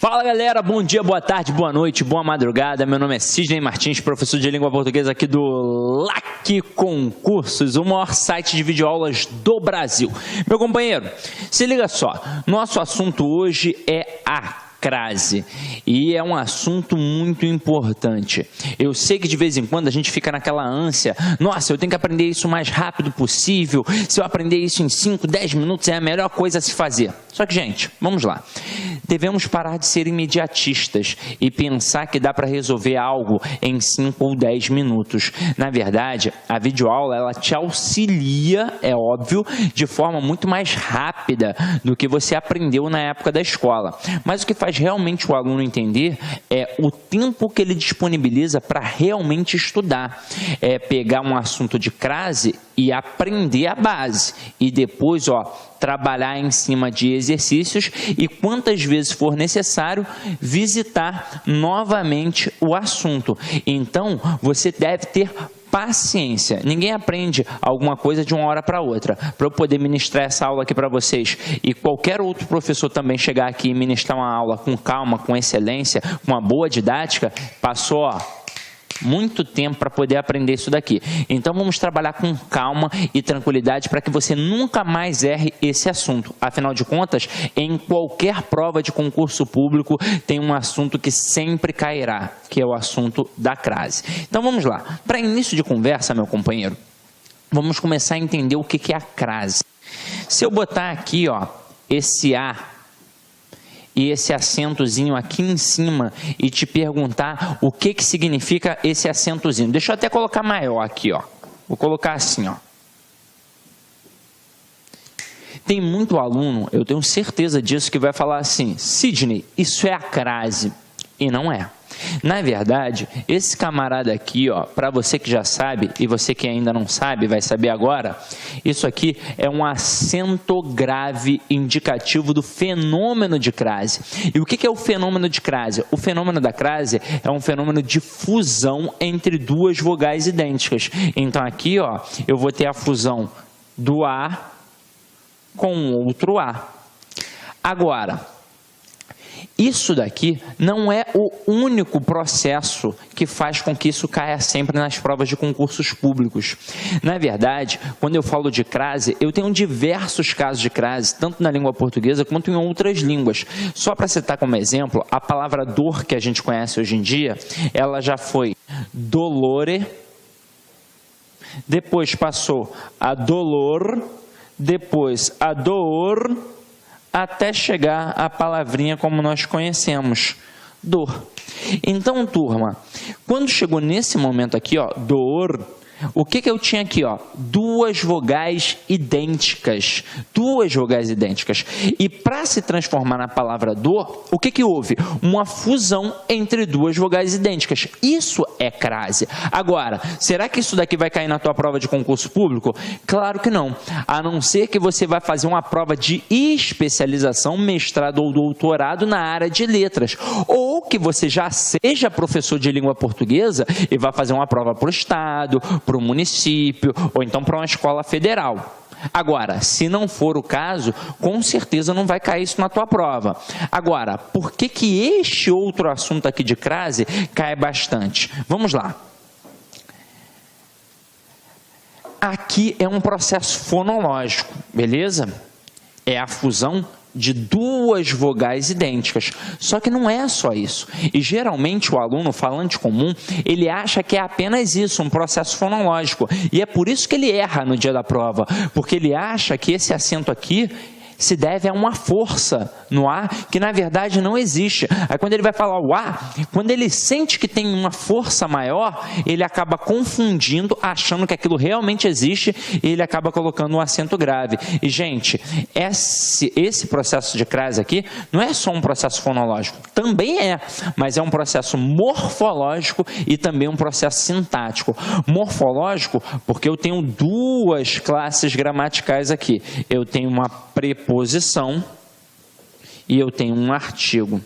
Fala galera, bom dia, boa tarde, boa noite, boa madrugada. Meu nome é Sidney Martins, professor de língua portuguesa aqui do LAC Concursos, o maior site de videoaulas do Brasil. Meu companheiro, se liga só, nosso assunto hoje é a crase, e é um assunto muito importante. Eu sei que de vez em quando a gente fica naquela ânsia, nossa, eu tenho que aprender isso o mais rápido possível, se eu aprender isso em 5, 10 minutos é a melhor coisa a se fazer. Só que, gente, vamos lá. Devemos parar de ser imediatistas e pensar que dá para resolver algo em 5 ou 10 minutos. Na verdade, a videoaula, ela te auxilia, é óbvio, de forma muito mais rápida do que você aprendeu na época da escola. Mas o que faz realmente o aluno entender é o tempo que ele disponibiliza para realmente estudar. É pegar um assunto de crase e aprender a base. E depois, trabalhar em cima de exercícios e quantas vezes for necessário visitar novamente o assunto. Então, você deve ter paciência. Ninguém aprende alguma coisa de uma hora para outra. Para eu poder ministrar essa aula aqui para vocês e qualquer outro professor também chegar aqui e ministrar uma aula com calma, com excelência, com uma boa didática, passou muito tempo para poder aprender isso daqui. Então vamos trabalhar com calma e tranquilidade para que você nunca mais erre esse assunto. Afinal de contas, em qualquer prova de concurso público tem um assunto que sempre cairá, que é o assunto da crase. Então vamos lá. Para início de conversa, meu companheiro, vamos começar a entender o que é a crase. Se eu botar aqui, esse A e esse acentozinho aqui em cima e te perguntar o que significa esse acentozinho. Deixa eu até colocar maior aqui, Vou colocar assim, Tem muito aluno, eu tenho certeza disso, que vai falar assim: Sidney, isso é a crase. E não é. Na verdade, esse camarada aqui, para você que já sabe e você que ainda não sabe, vai saber agora, isso aqui é um acento grave indicativo do fenômeno de crase. E o que é o fenômeno de crase? O fenômeno da crase é um fenômeno de fusão entre duas vogais idênticas. Então aqui, eu vou ter a fusão do A com outro A. Agora, isso daqui não é o único processo que faz com que isso caia sempre nas provas de concursos públicos. Na verdade, quando eu falo de crase, eu tenho diversos casos de crase, tanto na língua portuguesa quanto em outras línguas. Só para citar como exemplo, a palavra dor que a gente conhece hoje em dia, ela já foi dolore, depois passou a dolor, depois a dor, até chegar à palavrinha como nós conhecemos, dor. Então, turma, quando chegou nesse momento aqui, dor, o que eu tinha aqui, duas vogais idênticas, e para se transformar na palavra dor, o que houve? Uma fusão entre duas vogais idênticas. Isso é crase. Agora, será que isso daqui vai cair na tua prova de concurso público? Claro que não, a não ser que você vai fazer uma prova de especialização, mestrado ou doutorado na área de letras, ou que você já seja professor de língua portuguesa e vai fazer uma prova para o estado, para o município, ou então para uma escola federal. Agora, se não for o caso, com certeza não vai cair isso na tua prova. Agora, por que este outro assunto aqui de crase cai bastante? Vamos lá. Aqui é um processo fonológico, beleza? É a fusão de duas vogais idênticas. Só que não é só isso. E geralmente o aluno falante comum, ele acha que é apenas isso, um processo fonológico. E é por isso que ele erra no dia da prova, porque ele acha que esse acento aqui se deve a uma força no A que na verdade não existe. Aí quando ele vai falar o A, quando ele sente que tem uma força maior, ele acaba confundindo, achando que aquilo realmente existe, e ele acaba colocando um acento grave. E gente, esse processo de crase aqui não é só um processo fonológico, também é, mas é um processo morfológico e também um processo sintático. Morfológico porque eu tenho duas classes gramaticais aqui. Eu tenho uma preposição e eu tenho um artigo.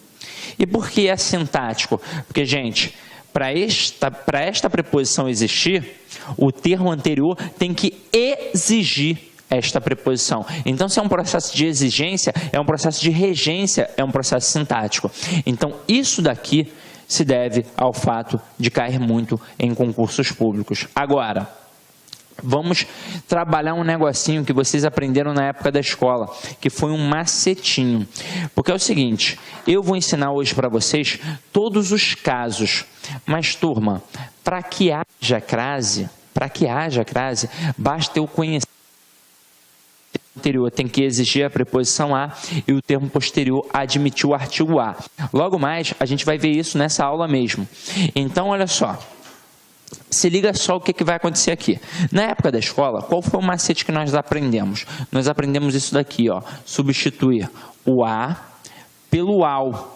E por que é sintático? Porque, gente, para esta preposição existir, o termo anterior tem que exigir esta preposição. Então, se é um processo de exigência, é um processo de regência, é um processo sintático. Então, isso daqui se deve ao fato de cair muito em concursos públicos. Agora, vamos trabalhar um negocinho que vocês aprenderam na época da escola, que foi um macetinho. Porque é o seguinte, eu vou ensinar hoje para vocês todos os casos, mas, turma, para que haja crase, basta eu conhecer o anterior, tem que exigir a preposição a e o termo posterior admitir o artigo a. Logo mais, a gente vai ver isso nessa aula mesmo. Então, olha só. Se liga só o que vai acontecer aqui. Na época da escola, qual foi o macete que nós aprendemos? Nós aprendemos isso daqui, ó, substituir o a pelo ao.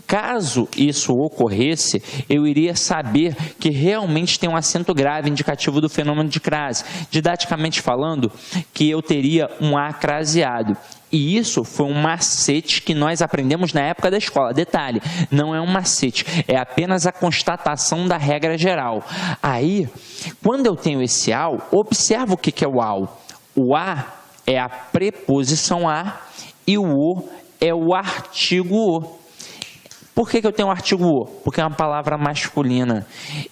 Caso isso ocorresse, eu iria saber que realmente tem um acento grave indicativo do fenômeno de crase. Didaticamente falando, que eu teria um a craseado. E isso foi um macete que nós aprendemos na época da escola. Detalhe, não é um macete, é apenas a constatação da regra geral. Aí, quando eu tenho esse ao, observa o que é o ao. O a é a preposição a e o o é o artigo o. Por que eu tenho o artigo o? Porque é uma palavra masculina.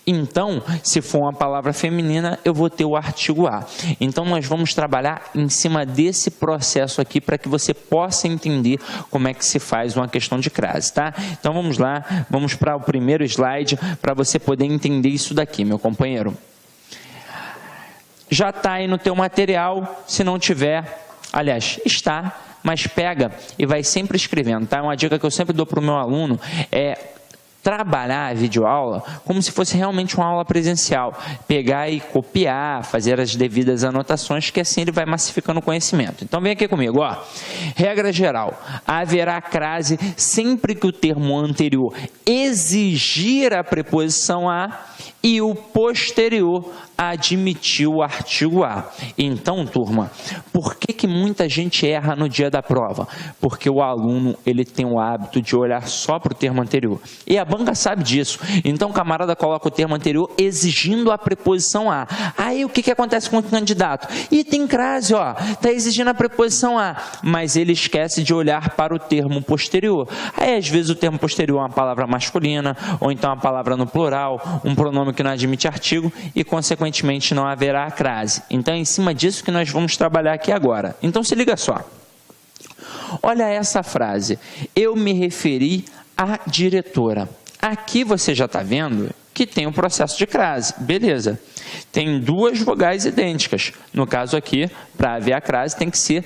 Então, se for uma palavra feminina, eu vou ter o artigo a. Então, nós vamos trabalhar em cima desse processo aqui para que você possa entender como é que se faz uma questão de crase, tá? Então, vamos lá, vamos para o primeiro slide para você poder entender isso daqui, meu companheiro. Já está aí no teu material, se não tiver, aliás, está, mas pega e vai sempre escrevendo, tá? Uma dica que eu sempre dou para o meu aluno é trabalhar a videoaula como se fosse realmente uma aula presencial. Pegar e copiar, fazer as devidas anotações, que assim ele vai massificando o conhecimento. Então vem aqui comigo, ó. Regra geral, haverá crase sempre que o termo anterior exigir a preposição a e o posterior admitir o artigo a. Então, turma, por que muita gente erra no dia da prova? Porque o aluno ele tem o hábito de olhar só para o termo anterior. E a banca sabe disso. Então, o camarada coloca o termo anterior exigindo a preposição a. Aí, o que acontece com o candidato? E tem crase, ó, está exigindo a preposição a, mas ele esquece de olhar para o termo posterior. Aí, às vezes, o termo posterior é uma palavra masculina, ou então uma palavra no plural, um pronome que não admite artigo e, consequentemente, não haverá a crase. Então, é em cima disso que nós vamos trabalhar aqui agora. Então, se liga só. Olha essa frase. Eu me referi à diretora. Aqui você já está vendo que tem um processo de crase. Beleza. Tem duas vogais idênticas. No caso aqui, para haver a crase, tem que ser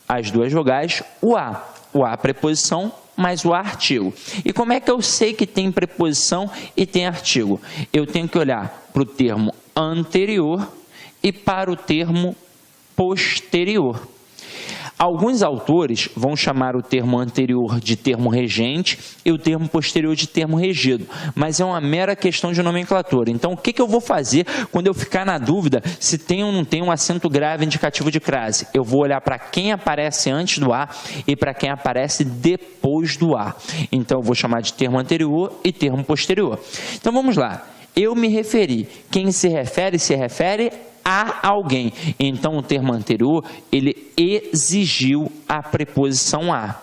as duas vogais, o a. O a preposição, mais o artigo. E como é que eu sei que tem preposição e tem artigo? Eu tenho que olhar para o termo anterior e para o termo posterior. Alguns autores vão chamar o termo anterior de termo regente e o termo posterior de termo regido, mas é uma mera questão de nomenclatura. Então, o que eu vou fazer quando eu ficar na dúvida se tem ou não tem um acento grave indicativo de crase? Eu vou olhar para quem aparece antes do A e para quem aparece depois do A. Então, eu vou chamar de termo anterior e termo posterior. Então, vamos lá. Eu me referi. Quem se refere a alguém. Então, o termo anterior, ele exigiu a preposição a.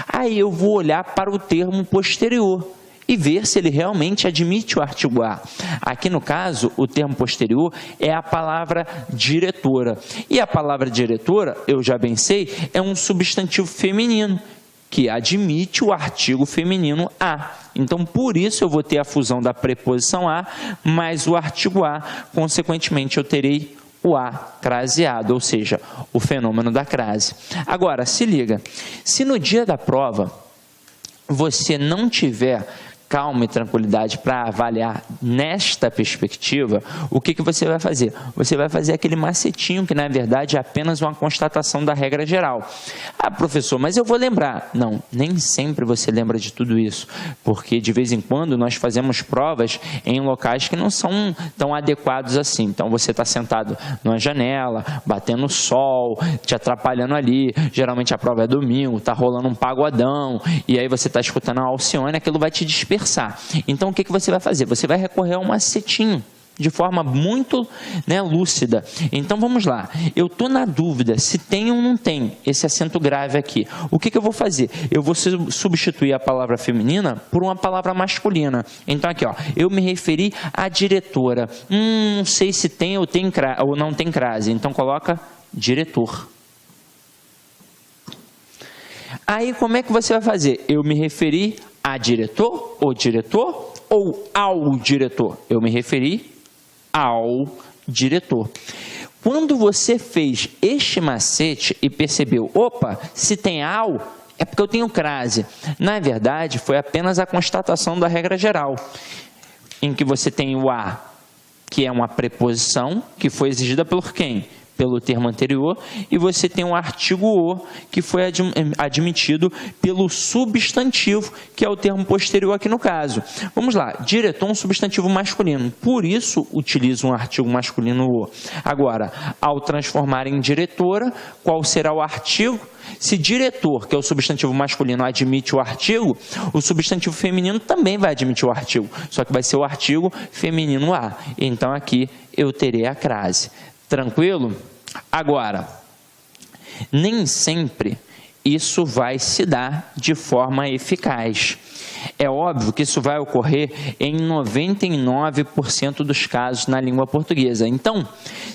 Aí eu vou olhar para o termo posterior e ver se ele realmente admite o artigo a. Aqui no caso, o termo posterior é a palavra diretora. E a palavra diretora, eu já bem sei, é um substantivo feminino, que admite o artigo feminino a. Então, por isso eu vou ter a fusão da preposição a mais o artigo a. Consequentemente, eu terei o a craseado, ou seja, o fenômeno da crase. Agora, se liga. Se no dia da prova você não tiver calma e tranquilidade para avaliar nesta perspectiva, o que você vai fazer? Você vai fazer aquele macetinho que, na verdade, é apenas uma constatação da regra geral. Ah, professor, mas eu vou lembrar. Não, nem sempre você lembra de tudo isso, porque de vez em quando nós fazemos provas em locais que não são tão adequados assim. Então, você está sentado numa janela, batendo sol, te atrapalhando ali. Geralmente a prova é domingo, está rolando um pagodão, e aí você está escutando a Alcione, aquilo vai te dispersar. Então, o que você vai fazer? Você vai recorrer a um macetinho. de forma muito, lúcida. Então vamos lá, eu estou na dúvida se tem ou não tem esse acento grave aqui. O que eu vou fazer? Eu vou substituir a palavra feminina por uma palavra masculina. Então aqui, ó, eu me referi à diretora. Não sei se tem ou não tem crase, então coloca diretor. Aí como é que você vai fazer? Eu me referi a diretor ou diretor ou ao diretor? Eu me referi ao diretor. Quando você fez este macete e percebeu, opa, se tem ao, é porque eu tenho crase. Na verdade, foi apenas a constatação da regra geral, em que você tem o a, que é uma preposição, que foi exigida por quem? Pelo termo anterior, e você tem um artigo o, que foi admitido pelo substantivo, que é o termo posterior aqui no caso. Vamos lá, diretor é um substantivo masculino, por isso utilizo um artigo masculino o. Agora, ao transformar em diretora, qual será o artigo? Se diretor, que é o substantivo masculino, admite o artigo, o substantivo feminino também vai admitir o artigo, só que vai ser o artigo feminino a. Então aqui eu terei a crase. Tranquilo? Agora, nem sempre isso vai se dar de forma eficaz. É óbvio que isso vai ocorrer em 99% dos casos na língua portuguesa. Então,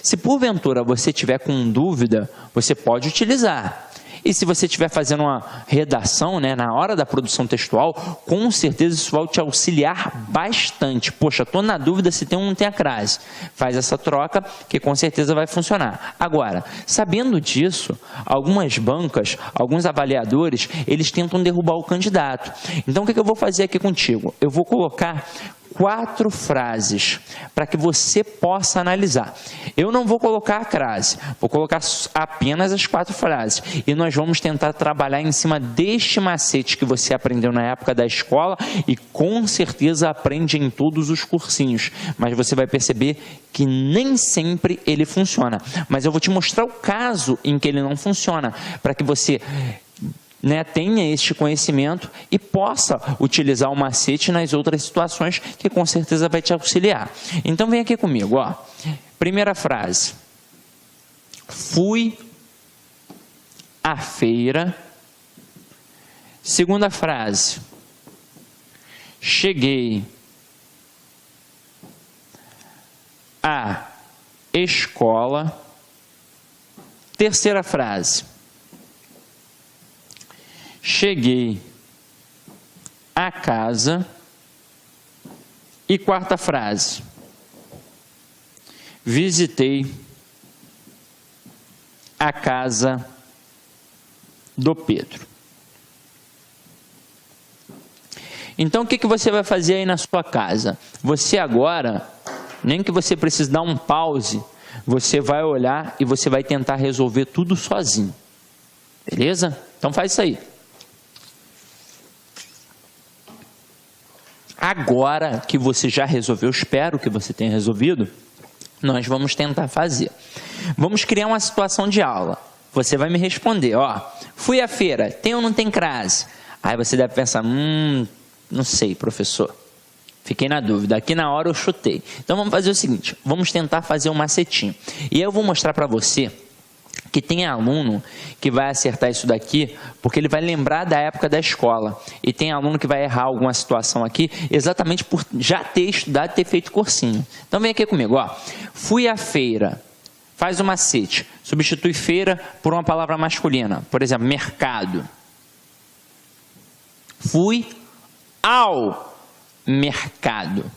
se porventura você tiver com dúvida, você pode utilizar. E se você estiver fazendo uma redação, na hora da produção textual, com certeza isso vai te auxiliar bastante. Poxa, estou na dúvida se tem ou não tem a crase. Faz essa troca que com certeza vai funcionar. Agora, sabendo disso, algumas bancas, alguns avaliadores, eles tentam derrubar o candidato. Então, o que eu vou fazer aqui contigo? Eu vou colocar 4 frases para que você possa analisar. Eu não vou colocar a crase, vou colocar apenas as 4 frases. E nós vamos tentar trabalhar em cima deste macete que você aprendeu na época da escola e com certeza aprende em todos os cursinhos. Mas você vai perceber que nem sempre ele funciona. Mas eu vou te mostrar o caso em que ele não funciona, para que você tenha este conhecimento e possa utilizar o macete nas outras situações que com certeza vai te auxiliar. Então vem aqui comigo, ó. Primeira frase. Fui à feira. Segunda frase. Cheguei à escola. Terceira frase. Cheguei à casa. E quarta frase. Visitei a casa do Pedro. Então, o que você vai fazer aí na sua casa? Você agora, nem que você precise dar um pause, você vai olhar e você vai tentar resolver tudo sozinho. Beleza? Então faz isso aí. Agora que você já resolveu, espero que você tenha resolvido, nós vamos tentar fazer. Vamos criar uma situação de aula. Você vai me responder, ó, fui à feira, tem ou não tem crase? Aí você deve pensar, não sei, professor. Fiquei na dúvida, aqui na hora eu chutei. Então vamos fazer o seguinte, vamos tentar fazer um macetinho. E eu vou mostrar para você que tem aluno que vai acertar isso daqui, porque ele vai lembrar da época da escola. E tem aluno que vai errar alguma situação aqui, exatamente por já ter estudado e ter feito cursinho. Então vem aqui comigo, ó. Fui à feira. Faz o macete. Substitui feira por uma palavra masculina. Por exemplo, mercado. Fui ao mercado.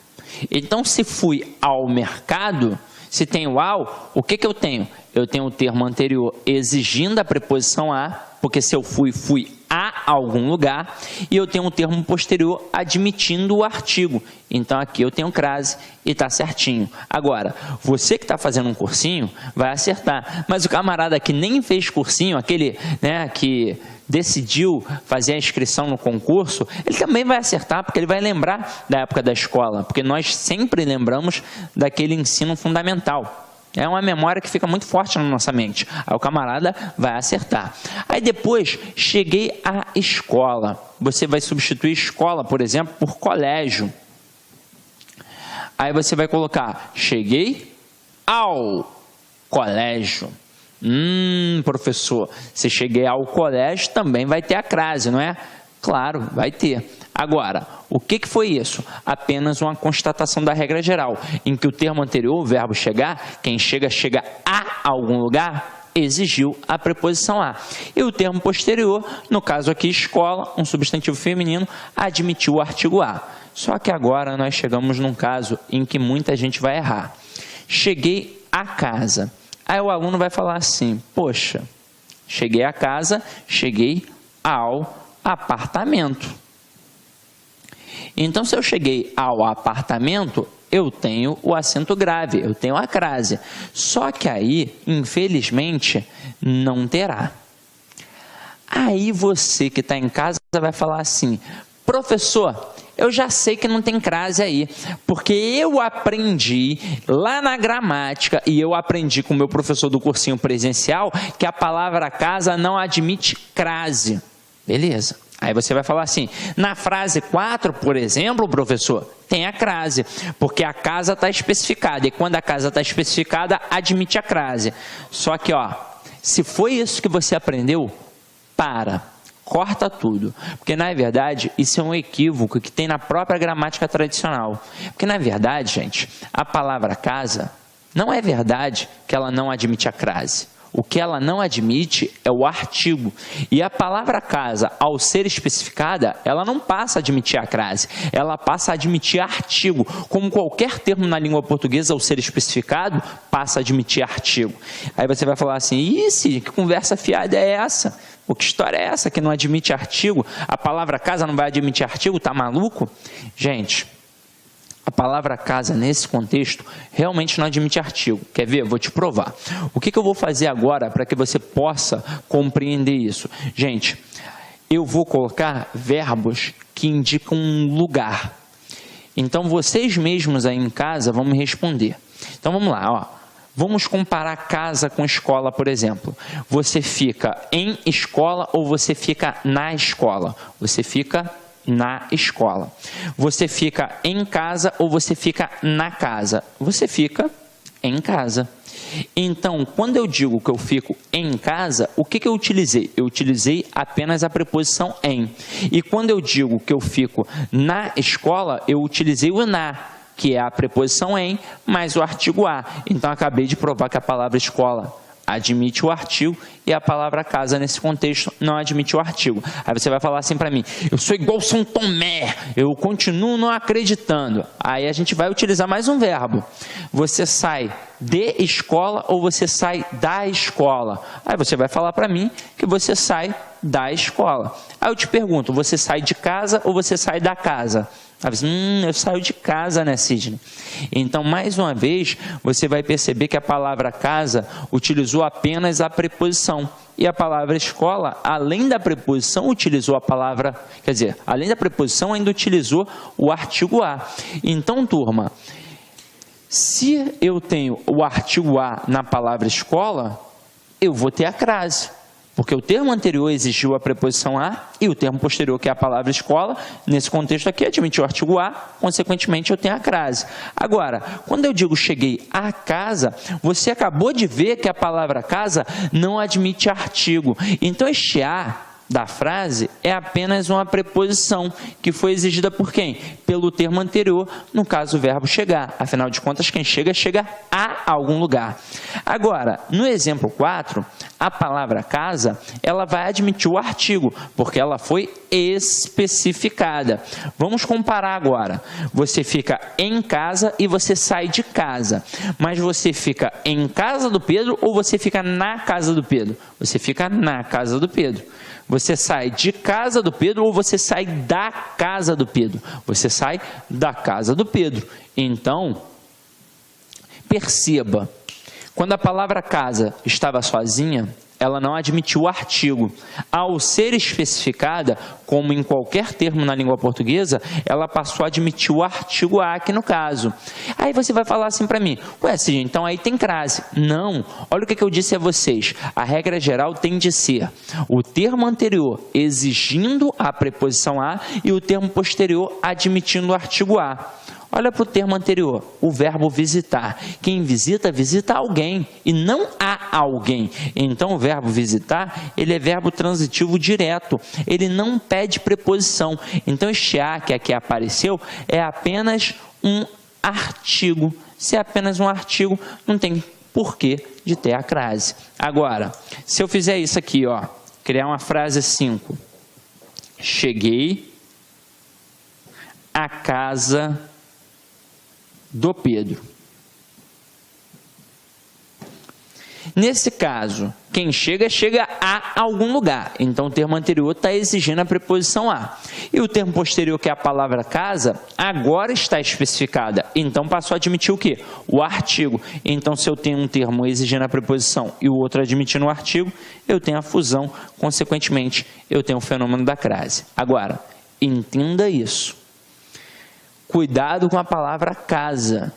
Então, se fui ao mercado, se tem o ao, o que eu tenho? Eu tenho o termo anterior exigindo a preposição a, porque se eu fui a algum lugar, e eu tenho um termo posterior admitindo o artigo. Então aqui eu tenho crase e está certinho. Agora, você que está fazendo um cursinho vai acertar, mas o camarada que nem fez cursinho, aquele que decidiu fazer a inscrição no concurso, ele também vai acertar, porque ele vai lembrar da época da escola, porque nós sempre lembramos daquele ensino fundamental. É uma memória que fica muito forte na nossa mente. Aí o camarada vai acertar. Aí depois, cheguei à escola. Você vai substituir escola, por exemplo, por colégio. Aí você vai colocar, cheguei ao colégio. Professor, se cheguei ao colégio também vai ter a crase, não é? Claro, vai ter. Agora, o que foi isso? Apenas uma constatação da regra geral, em que o termo anterior, o verbo chegar, quem chega, chega a algum lugar, exigiu a preposição a. E o termo posterior, no caso aqui escola, um substantivo feminino, admitiu o artigo a. Só que agora nós chegamos num caso em que muita gente vai errar. Cheguei à casa. Aí o aluno vai falar assim, poxa, cheguei à casa, cheguei ao apartamento. Então, se eu cheguei ao apartamento, eu tenho o acento grave, eu tenho a crase. Só que aí, infelizmente, não terá. Aí você que está em casa vai falar assim, professor, eu já sei que não tem crase aí, porque eu aprendi lá na gramática e eu aprendi com o meu professor do cursinho presencial que a palavra casa não admite crase. Beleza. Aí você vai falar assim, na frase 4, por exemplo, professor, tem a crase, porque a casa está especificada, e quando a casa está especificada, admite a crase. Só que, ó, se foi isso que você aprendeu, corta tudo, porque na verdade isso é um equívoco que tem na própria gramática tradicional, porque na verdade, gente, a palavra casa, não é verdade que ela não admite a crase. O que ela não admite é o artigo. E a palavra casa, ao ser especificada, ela não passa a admitir a crase, ela passa a admitir artigo. Como qualquer termo na língua portuguesa, ao ser especificado, passa a admitir artigo. Aí você vai falar assim, Cid, que conversa fiada é essa? Que história é essa que não admite artigo? A palavra casa não vai admitir artigo? Tá maluco? Gente, a palavra casa, nesse contexto, realmente não admite artigo. Quer ver? Eu vou te provar. O que eu vou fazer agora para que você possa compreender isso? Gente, eu vou colocar verbos que indicam um lugar. Então, vocês mesmos aí em casa vão me responder. Então, vamos lá, ó. Vamos comparar casa com escola, por exemplo. Você fica em escola ou você fica na escola? Você fica na escola. Você fica em casa ou você fica na casa? Você fica em casa. Então, quando eu digo que eu fico em casa, o que eu utilizei? Eu utilizei apenas a preposição em. E quando eu digo que eu fico na escola, eu utilizei o na, que é a preposição em, mais o artigo a. Então, acabei de provar que a palavra escola admite o artigo e a palavra casa, nesse contexto, não admite o artigo. Aí você vai falar assim para mim, eu sou igual São Tomé, eu continuo não acreditando. Aí a gente vai utilizar mais um verbo. Você sai de escola ou você sai da escola? Aí você vai falar para mim que você sai da escola. Aí eu te pergunto, você sai de casa ou você sai da casa? Eu saio de casa, né, Sidney? Então, mais uma vez, você vai perceber que a palavra casa utilizou apenas a preposição. E a palavra escola, além da preposição, utilizou a palavra... Quer dizer, além da preposição, ainda utilizou o artigo a. Então, turma, se eu tenho o artigo a na palavra escola, eu vou ter a crase. Porque o termo anterior exigiu a preposição a e o termo posterior, que é a palavra escola, nesse contexto aqui, admitiu o artigo a, consequentemente eu tenho a crase. Agora, quando eu digo cheguei à casa, você acabou de ver que a palavra casa não admite artigo. Então, este a da frase é apenas uma preposição que foi exigida por quem? Pelo termo anterior, no caso o verbo chegar. Afinal de contas, quem chega, chega a algum lugar. Agora, no exemplo 4, a palavra casa, ela vai admitir o artigo, porque ela foi especificada. Vamos comparar agora. Você fica em casa e você sai de casa. Mas você fica em casa do Pedro ou você fica na casa do Pedro? Você fica na casa do Pedro. Você sai de casa do Pedro ou você sai da casa do Pedro? Você sai da casa do Pedro. Então, perceba, quando a palavra casa estava sozinha, ela não admitiu o artigo. Ao ser especificada, como em qualquer termo na língua portuguesa, ela passou a admitir o artigo a aqui no caso. Aí você vai falar assim para mim, ué, Cid, então aí tem crase. Não, olha o que eu disse a vocês. A regra geral tem de ser o termo anterior exigindo a preposição a e o termo posterior admitindo o artigo a. Olha para o termo anterior, o verbo visitar. Quem visita, visita alguém e não há alguém. Então o verbo visitar, ele é verbo transitivo direto. Ele não pede preposição. Então este a que aqui apareceu é apenas um artigo. Se é apenas um artigo, não tem porquê de ter a crase. Agora, se eu fizer isso aqui, ó, criar uma frase 5. Cheguei à casa do Pedro. Nesse caso, quem chega, chega a algum lugar. Então, o termo anterior está exigindo a preposição a. E o termo posterior, que é a palavra casa, agora está especificada. Então, passou a admitir o quê? O artigo. Então, se eu tenho um termo exigindo a preposição e o outro admitindo o artigo, eu tenho a fusão. Consequentemente, eu tenho o fenômeno da crase. Agora, entenda isso. Cuidado com a palavra casa.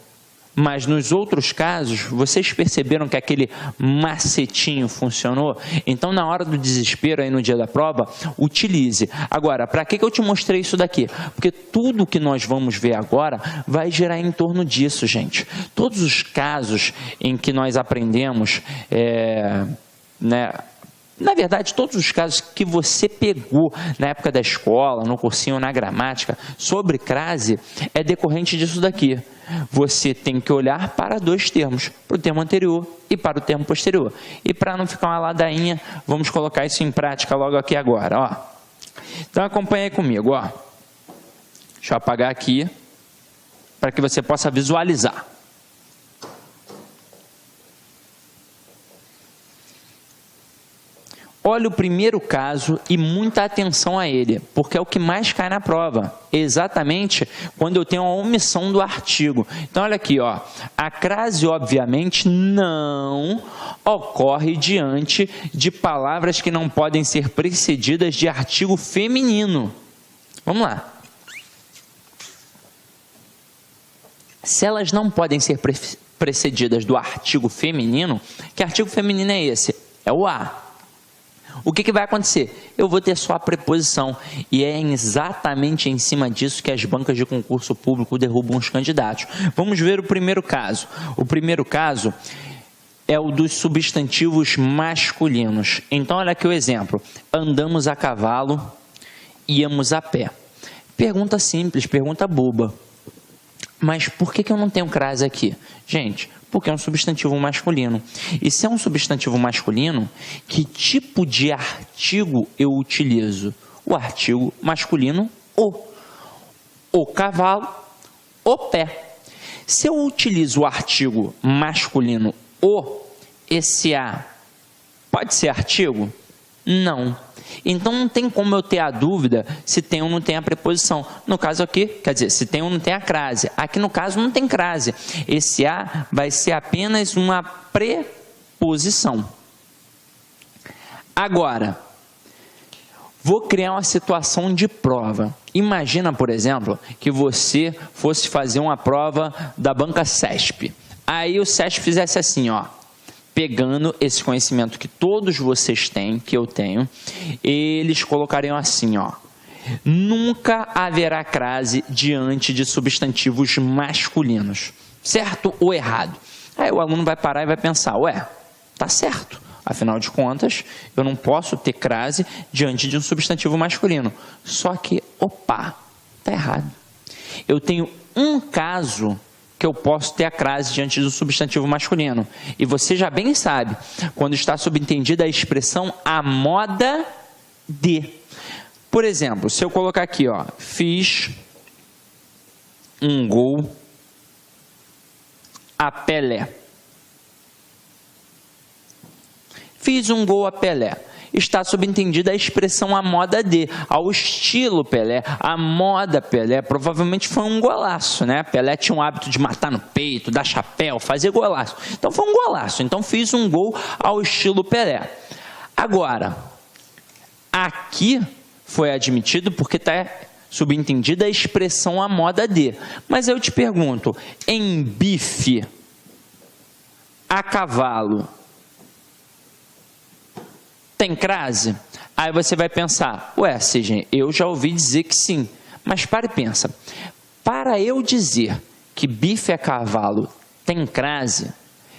Mas nos outros casos, vocês perceberam que aquele macetinho funcionou? Então, na hora do desespero, aí no dia da prova, utilize. Agora, para que eu te mostrei isso daqui? Porque tudo que nós vamos ver agora vai girar em torno disso, gente. Todos os casos em que nós aprendemos, na verdade, todos os casos que você pegou na época da escola, no cursinho, na gramática, sobre crase, é decorrente disso daqui. Você tem que olhar para dois termos, para o termo anterior e para o termo posterior. E para não ficar uma ladainha, vamos colocar isso em prática logo aqui agora. Ó. Então, acompanha aí comigo. Ó. Deixa eu apagar aqui, para que você possa visualizar. Olha o primeiro caso e muita atenção a ele, porque é o que mais cai na prova, exatamente quando eu tenho a omissão do artigo. Então, olha aqui, ó, a crase, obviamente, não ocorre diante de palavras que não podem ser precedidas de artigo feminino. Vamos lá. Se elas não podem ser precedidas do artigo feminino, que artigo feminino é esse? É o a. O que vai acontecer? Eu vou ter só a preposição. E é exatamente em cima disso que as bancas de concurso público derrubam os candidatos. Vamos ver o primeiro caso. O primeiro caso é o dos substantivos masculinos. Então, olha aqui o exemplo. Andamos a cavalo, íamos a pé. Pergunta simples, pergunta boba. Mas por que eu não tenho crase aqui? Gente, porque é um substantivo masculino. E se é um substantivo masculino, que tipo de artigo eu utilizo? O artigo masculino, o cavalo, o pé. Se eu utilizo o artigo masculino, esse a, pode ser artigo? Não. Então, não tem como eu ter a dúvida se tem ou não tem a preposição. No caso aqui, quer dizer, se tem ou não tem a crase. Aqui, no caso, não tem crase. Esse a vai ser apenas uma preposição. Agora, vou criar uma situação de prova. Imagina, por exemplo, que você fosse fazer uma prova da banca CESP. Aí o CESP fizesse assim, ó. Pegando esse conhecimento que todos vocês têm, que eu tenho, eles colocariam assim, ó. Nunca haverá crase diante de substantivos masculinos. Certo ou errado? Aí o aluno vai parar e vai pensar, ué, tá certo. Afinal de contas, eu não posso ter crase diante de um substantivo masculino. Só que, opa, tá errado. Eu tenho um caso que eu posso ter a crase diante do substantivo masculino. E você já bem sabe, quando está subentendida a expressão a moda de. Por exemplo, se eu colocar aqui, ó, fiz um gol a Pelé. Fiz um gol a Pelé. Está subentendida a expressão a moda de, ao estilo Pelé, a moda Pelé. Provavelmente foi um golaço, né? Pelé tinha um hábito de matar no peito, dar chapéu, fazer golaço. Então foi um golaço. Então fiz um gol ao estilo Pelé. Agora, aqui foi admitido porque está subentendida a expressão a moda de. Mas eu te pergunto, em bife, a cavalo, tem crase? Aí você vai pensar, ué, Sidney, eu já ouvi dizer que sim. Mas para e pensa. Para eu dizer que bife a cavalo tem crase,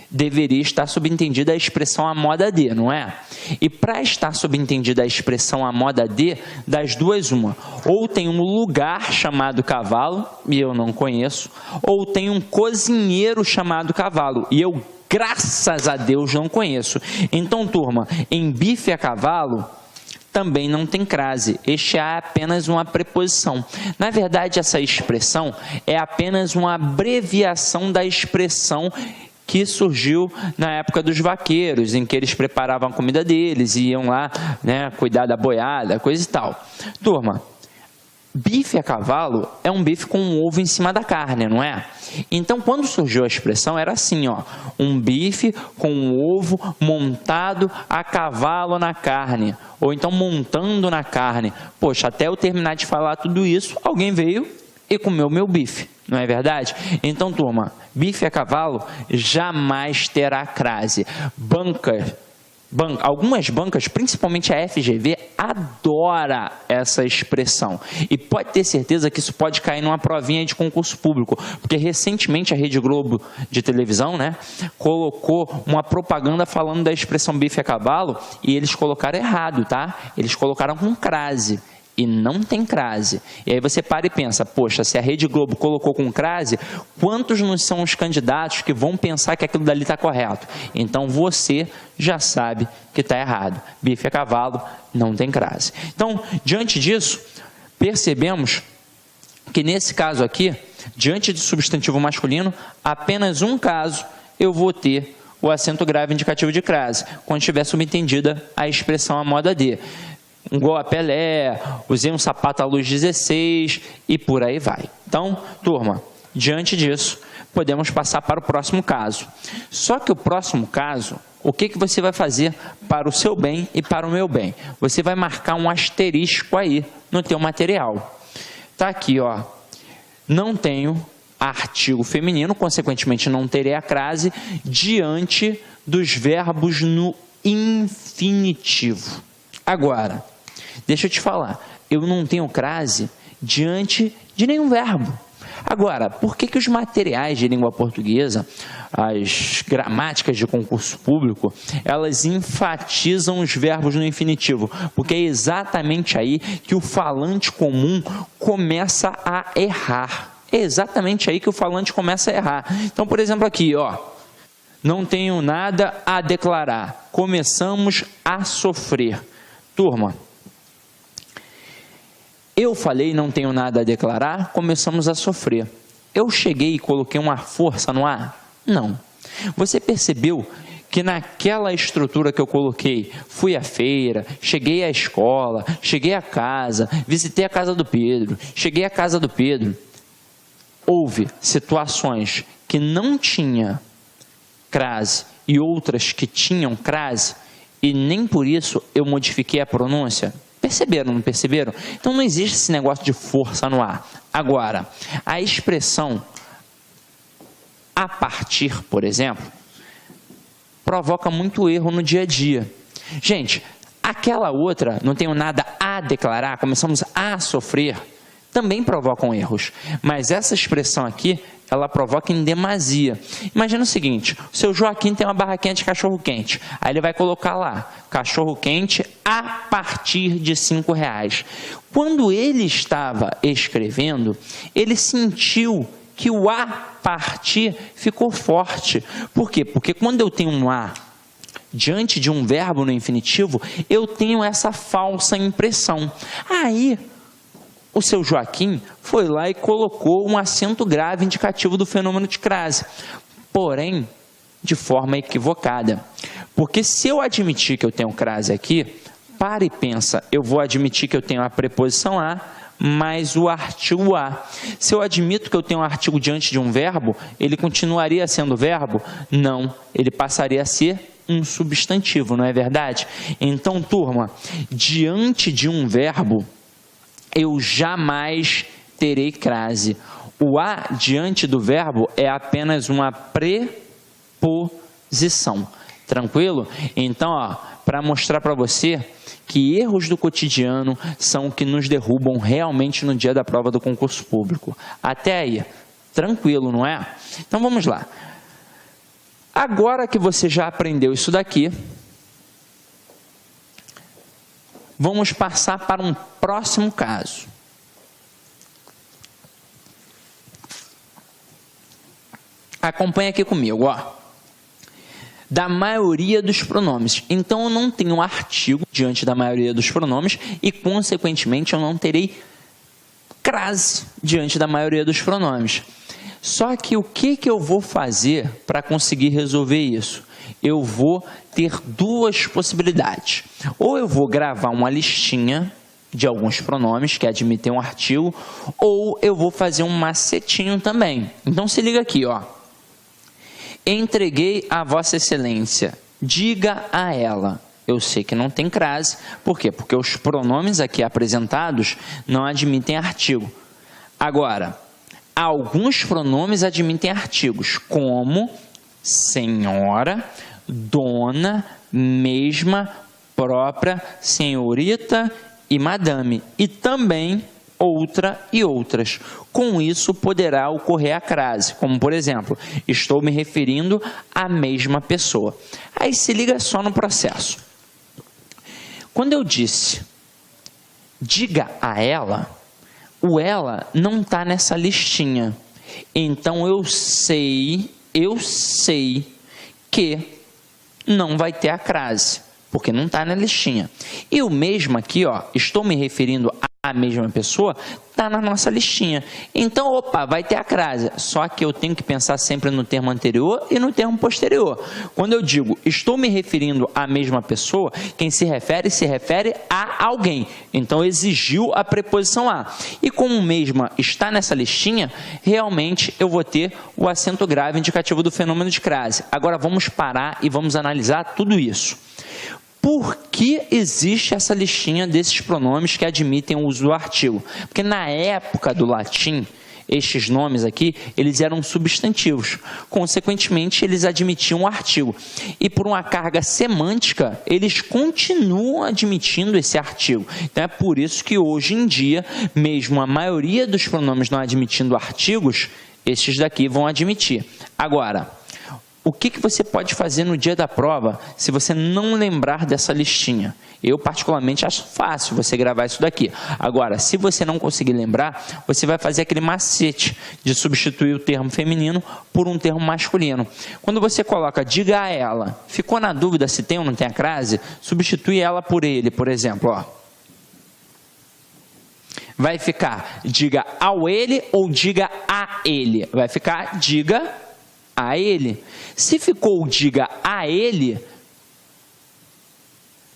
deveria estar subentendida a expressão a moda de, não é? E para estar subentendida a expressão a moda de, das duas uma, ou tem um lugar chamado cavalo, e eu não conheço, ou tem um cozinheiro chamado cavalo, e eu, graças a Deus, não conheço. Então, turma, em bife a cavalo também não tem crase. Este é apenas uma preposição. Na verdade, essa expressão é apenas uma abreviação da expressão que surgiu na época dos vaqueiros, em que eles preparavam a comida deles e iam lá, né, cuidar da boiada, coisa e tal. Turma, bife a cavalo é um bife com um ovo em cima da carne, não é? Então, quando surgiu a expressão, era assim, ó, um bife com um ovo montado a cavalo na carne, ou então montando na carne. Poxa, até eu terminar de falar tudo isso, alguém veio e comeu meu bife, não é verdade? Então, turma, bife a cavalo jamais terá crase. Algumas bancas, principalmente a FGV, adora essa expressão. E pode ter certeza que isso pode cair numa provinha de concurso público, porque recentemente a Rede Globo de televisão, né, colocou uma propaganda falando da expressão bife a cavalo e eles colocaram errado, tá? Eles colocaram com crase. E não tem crase. E aí você para e pensa, poxa, se a Rede Globo colocou com crase, quantos não são os candidatos que vão pensar que aquilo dali está correto? Então você já sabe que está errado. Bife a cavalo não tem crase. Então, diante disso, percebemos que nesse caso aqui, diante do substantivo masculino, apenas um caso eu vou ter o acento grave indicativo de crase, quando estiver subentendida a expressão a moda de. Um gol a Pelé, usei um sapato à luz 16 e por aí vai. Então, turma, diante disso, podemos passar para o próximo caso. Só que o próximo caso, o que você vai fazer para o seu bem e para o meu bem? Você vai marcar um asterisco aí no teu material. Tá aqui, ó. Não tenho artigo feminino, consequentemente não terei a crase diante dos verbos no infinitivo. Agora, deixa eu te falar, eu não tenho crase diante de nenhum verbo. Agora, por que os materiais de língua portuguesa, as gramáticas de concurso público, elas enfatizam os verbos no infinitivo? Porque é exatamente aí que o falante comum começa a errar. É exatamente aí que o falante começa a errar. Então, por exemplo, aqui, ó, não tenho nada a declarar. Começamos a sofrer. Turma, eu falei não tenho nada a declarar, começamos a sofrer. Eu cheguei e coloquei uma força no ar? Não. Você percebeu que naquela estrutura que eu coloquei, fui à feira, cheguei à escola, cheguei à casa, visitei a casa do Pedro, cheguei à casa do Pedro. Houve situações que não tinha crase e outras que tinham crase, e nem por isso eu modifiquei a pronúncia. Perceberam, não perceberam? Então não existe esse negócio de força no ar. Agora, a expressão a partir, por exemplo, provoca muito erro no dia a dia. Gente, aquela outra, não tenho nada a declarar, começamos a sofrer, também provocam erros. Mas essa expressão aqui, ela provoca em demasia. Imagina o seguinte, o seu Joaquim tem uma barraquinha de cachorro-quente, aí ele vai colocar lá, cachorro-quente a partir de R$5. Quando ele estava escrevendo, ele sentiu que o a partir ficou forte. Por quê? Porque quando eu tenho um a diante de um verbo no infinitivo, eu tenho essa falsa impressão. Aí, o seu Joaquim foi lá e colocou um acento grave indicativo do fenômeno de crase, porém, de forma equivocada. Porque se eu admitir que eu tenho crase aqui, para e pensa, eu vou admitir que eu tenho a preposição a, mais o artigo a. Se eu admito que eu tenho um artigo diante de um verbo, ele continuaria sendo verbo? Não, ele passaria a ser um substantivo, não é verdade? Então, turma, diante de um verbo, eu jamais terei crase. O a diante do verbo é apenas uma preposição. Tranquilo? Então, ó, para mostrar para você que erros do cotidiano são o que nos derrubam realmente no dia da prova do concurso público. Até aí, tranquilo, não é? Então vamos lá. Agora que você já aprendeu isso daqui, vamos passar para um próximo caso. Acompanha aqui comigo, ó. Da maioria dos pronomes. Então, eu não tenho artigo diante da maioria dos pronomes e, consequentemente, eu não terei crase diante da maioria dos pronomes. Só que o que eu vou fazer para conseguir resolver isso? Eu vou ter duas possibilidades. Ou eu vou gravar uma listinha de alguns pronomes que admitem um artigo, ou eu vou fazer um macetinho também. Então, se liga aqui, ó. Entreguei a Vossa Excelência, diga a ela. Eu sei que não tem crase. Por quê? Porque os pronomes aqui apresentados não admitem artigo. Agora, alguns pronomes admitem artigos, como senhora, dona, mesma, própria, senhorita e madame. E também outra e outras. Com isso, poderá ocorrer a crase, como por exemplo, estou me referindo à mesma pessoa. Aí se liga só no processo. Quando eu disse, diga a ela, o ela não está nessa listinha. Então eu sei que não vai ter a crase, porque não está na listinha. E o mesmo aqui, ó, estou me referindo à mesma pessoa, está na nossa listinha. Então, opa, vai ter a crase. Só que eu tenho que pensar sempre no termo anterior e no termo posterior. Quando eu digo estou me referindo à mesma pessoa, quem se refere a alguém. Então, exigiu a preposição a. E como mesma está nessa listinha, realmente eu vou ter o acento grave indicativo do fenômeno de crase. Agora, vamos parar e vamos analisar tudo isso. Por que existe essa listinha desses pronomes que admitem o uso do artigo? Porque na época do latim, estes nomes aqui, eles eram substantivos. Consequentemente, eles admitiam o artigo. E por uma carga semântica, eles continuam admitindo esse artigo. Então, é por isso que hoje em dia, mesmo a maioria dos pronomes não admitindo artigos, estes daqui vão admitir. Agora, o que você pode fazer no dia da prova se você não lembrar dessa listinha? Eu, particularmente, acho fácil você gravar isso daqui. Agora, se você não conseguir lembrar, você vai fazer aquele macete de substituir o termo feminino por um termo masculino. Quando você coloca, diga a ela, ficou na dúvida se tem ou não tem a crase, substitui ela por ele, por exemplo, ó. Vai ficar, diga ao ele ou diga a ele. Vai ficar, diga a ele. Se ficou diga a ele,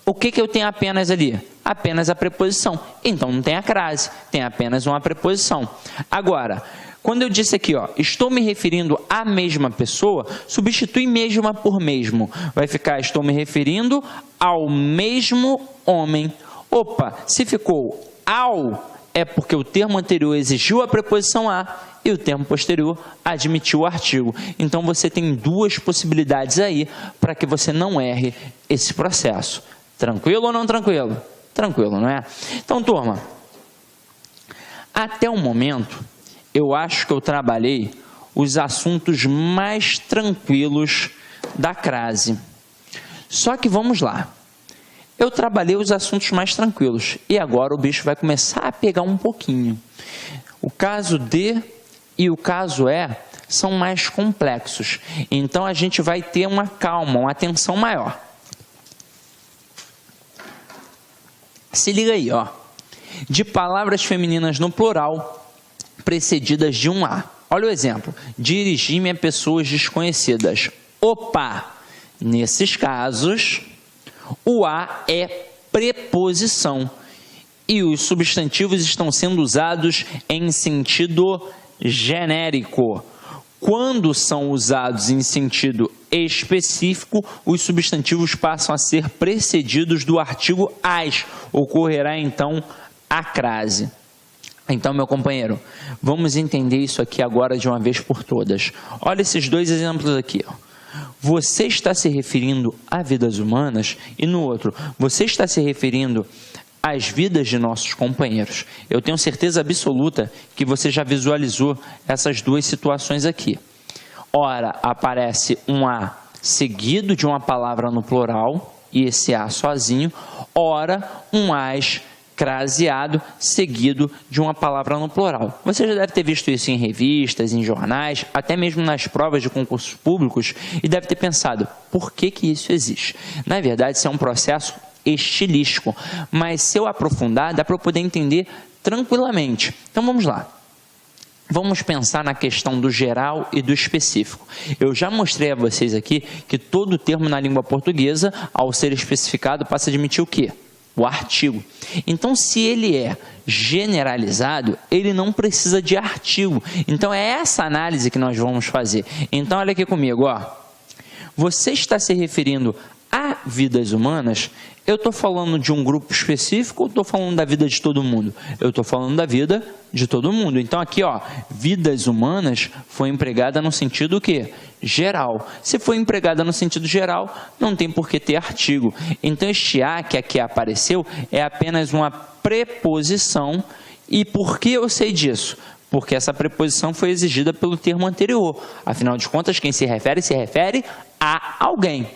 o que eu tenho apenas ali? Apenas a preposição. Então não tem a crase, tem apenas uma preposição. Agora, quando eu disse aqui, ó, estou me referindo à mesma pessoa, substitui mesma por mesmo. Vai ficar, estou me referindo ao mesmo homem. Opa, se ficou ao, é porque o termo anterior exigiu a preposição a e o termo posterior admitiu o artigo. Então, você tem duas possibilidades aí para que você não erre esse processo. Tranquilo ou não tranquilo? Tranquilo, não é? Então, turma, até o momento, eu acho que eu trabalhei os assuntos mais tranquilos da crase. Só que vamos lá. Eu trabalhei os assuntos mais tranquilos e agora o bicho vai começar a pegar um pouquinho. O caso D e o caso E são mais complexos. Então, a gente vai ter uma calma, uma atenção maior. Se liga aí, ó. De palavras femininas no plural, precedidas de um A. Olha o exemplo. Dirigi-me a pessoas desconhecidas. Opa! Nesses casos, o A é preposição. E os substantivos estão sendo usados em sentido genérico. Quando são usados em sentido específico, os substantivos passam a ser precedidos do artigo as. Ocorrerá então a crase. Então, meu companheiro, vamos entender isso aqui agora de uma vez por todas. Olha esses dois exemplos aqui, ó. você está se referindo a vidas humanas, e no outro, você está se referindo às vidas de nossos companheiros. Eu tenho certeza absoluta que você já visualizou essas duas situações aqui. Ora, aparece um A seguido de uma palavra no plural, e esse A sozinho. Ora, um AS craseado seguido de uma palavra no plural. Você já deve ter visto isso em revistas, em jornais, até mesmo nas provas de concursos públicos, e deve ter pensado, por que isso existe? Na verdade, isso é um processo estilístico, mas se eu aprofundar, dá para eu poder entender tranquilamente. Então vamos lá. Vamos pensar na questão do geral e do específico. Eu já mostrei a vocês aqui que todo termo na língua portuguesa, ao ser especificado, passa a admitir o quê? O artigo. Então, se ele é generalizado, ele não precisa de artigo. Então, é essa análise que nós vamos fazer. Então, olha aqui comigo, ó. Você está se referindo a vidas humanas? Eu estou falando de um grupo específico ou estou falando da vida de todo mundo? Eu estou falando da vida de todo mundo. Então aqui, ó, vidas humanas foi empregada no sentido o quê? Geral. Se foi empregada no sentido geral, não tem por que ter artigo. Então este A que aqui apareceu é apenas uma preposição. E por que eu sei disso? Porque essa preposição foi exigida pelo termo anterior. Afinal de contas, quem se refere a alguém.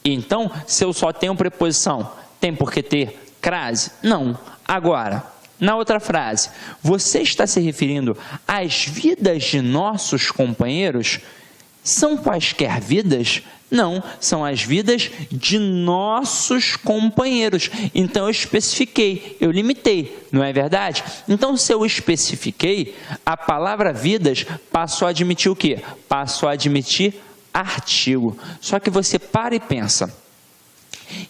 Então, se eu só tenho preposição, tem por que ter crase? Não. Agora, na outra frase, você está se referindo às vidas de nossos companheiros? São quaisquer vidas? Não, são as vidas de nossos companheiros. Então, eu especifiquei, eu limitei, não é verdade? Então, se eu especifiquei, a palavra vidas passou a admitir o quê? Passou a admitir artigo. Só que você para e pensa,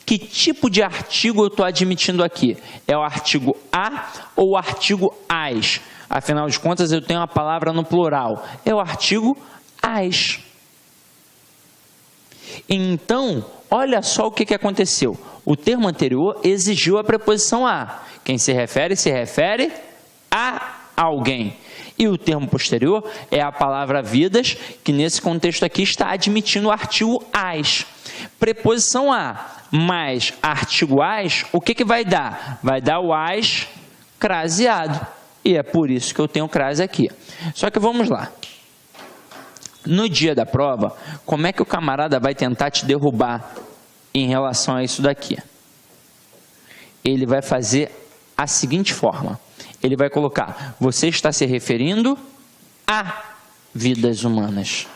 que tipo de artigo eu estou admitindo aqui? É o artigo a ou o artigo as? Afinal de contas, eu tenho uma palavra no plural. É o artigo as. Então, olha só o que aconteceu. O termo anterior exigiu a preposição a. Quem se refere a alguém. E o termo posterior é a palavra vidas, que nesse contexto aqui está admitindo o artigo as. Preposição a mais artigo as, o que vai dar? Vai dar o as craseado. E é por isso que eu tenho crase aqui. Só que vamos lá. No dia da prova, como é que o camarada vai tentar te derrubar em relação a isso daqui? Ele vai fazer a seguinte forma. Ele vai colocar, você está se referindo a vidas humanas.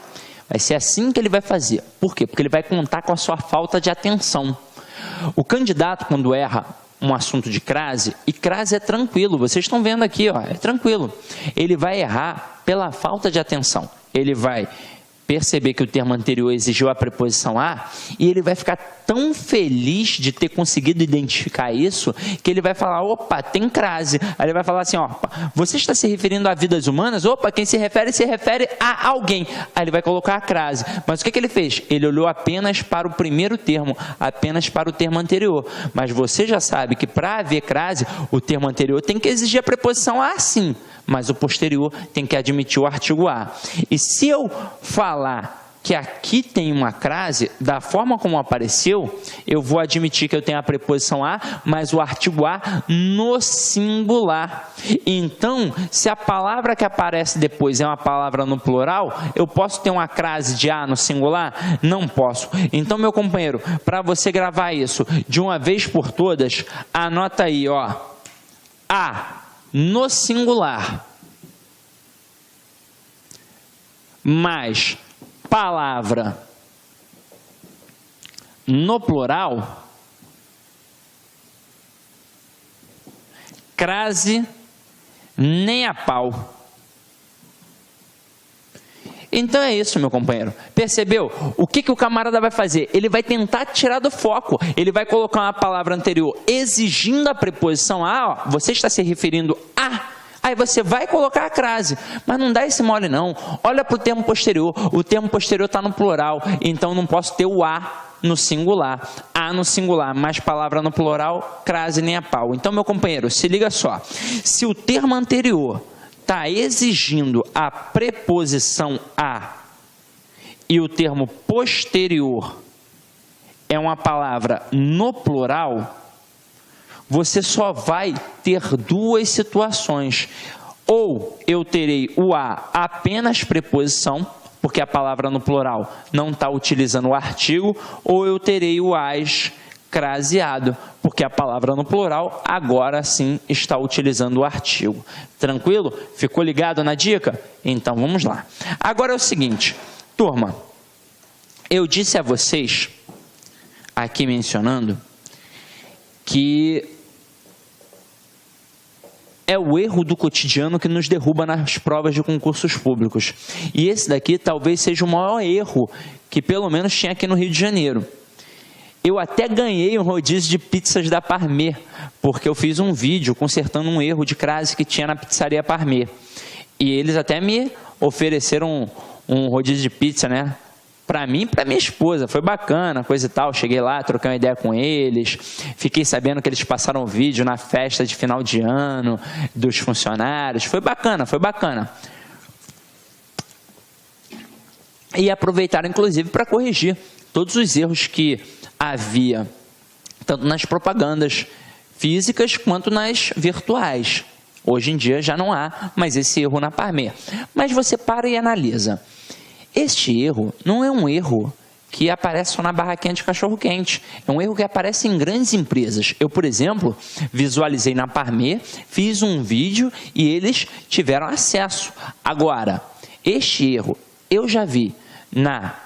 Vai ser assim que ele vai fazer. Por quê? Porque ele vai contar com a sua falta de atenção. O candidato, quando erra um assunto de crase, e crase é tranquilo, vocês estão vendo aqui, ó, é tranquilo. Ele vai errar pela falta de atenção. Ele vai perceber que o termo anterior exigiu a preposição a, e ele vai ficar tão feliz de ter conseguido identificar isso, que ele vai falar, opa, tem crase. Aí ele vai falar assim, ó, você está se referindo a vidas humanas? Opa, quem se refere a alguém. Aí ele vai colocar a crase. Mas o que ele fez? Ele olhou apenas para o primeiro termo, apenas para o termo anterior. Mas você já sabe que para haver crase, o termo anterior tem que exigir a preposição a sim, mas o posterior tem que admitir o artigo a. E se eu falar que aqui tem uma crase, da forma como apareceu, eu vou admitir que eu tenho a preposição a, mas o artigo a no singular. Então, se a palavra que aparece depois é uma palavra no plural, eu posso ter uma crase de a no singular? Não posso. Então, meu companheiro, para você gravar isso de uma vez por todas, anota aí, ó, a no singular, mais palavra no plural, crase nem a pau. Então é isso, meu companheiro. Percebeu? O que o camarada vai fazer? Ele vai tentar tirar do foco. Ele vai colocar uma palavra anterior exigindo a preposição a, ó, você está se referindo a. Aí você vai colocar a crase, mas não dá esse mole não. Olha para o termo posterior, o termo posterior está no plural, então não posso ter o a no singular. A no singular, mais palavra no plural, crase nem a pau. Então, meu companheiro, se liga só. Se o termo anterior está exigindo a preposição a, e o termo posterior é uma palavra no plural, você só vai ter duas situações. Ou eu terei o a apenas preposição, porque a palavra no plural não está utilizando o artigo, ou eu terei o as craseado, porque a palavra no plural agora sim está utilizando o artigo. Tranquilo? Ficou ligado na dica? Então vamos lá. Agora é o seguinte, turma, eu disse a vocês, aqui mencionando, que é o erro do cotidiano que nos derruba nas provas de concursos públicos. E esse daqui talvez seja o maior erro que pelo menos tinha aqui no Rio de Janeiro. Eu até ganhei um rodízio de pizzas da Parmê, porque eu fiz um vídeo consertando um erro de crase que tinha na pizzaria Parmê. E eles até me ofereceram um rodízio de pizza, né? Para mim e para minha esposa, foi bacana, coisa e tal, cheguei lá, troquei uma ideia com eles, fiquei sabendo que eles passaram o vídeo na festa de final de ano dos funcionários, foi bacana, foi bacana. E aproveitaram inclusive para corrigir todos os erros que havia, tanto nas propagandas físicas quanto nas virtuais. Hoje em dia já não há mais esse erro na Parmê. Mas você para e analisa. Este erro não é um erro que aparece só na barraquinha de cachorro-quente. É um erro que aparece em grandes empresas. Eu, por exemplo, visualizei na Parmê, fiz um vídeo e eles tiveram acesso. Agora, este erro eu já vi na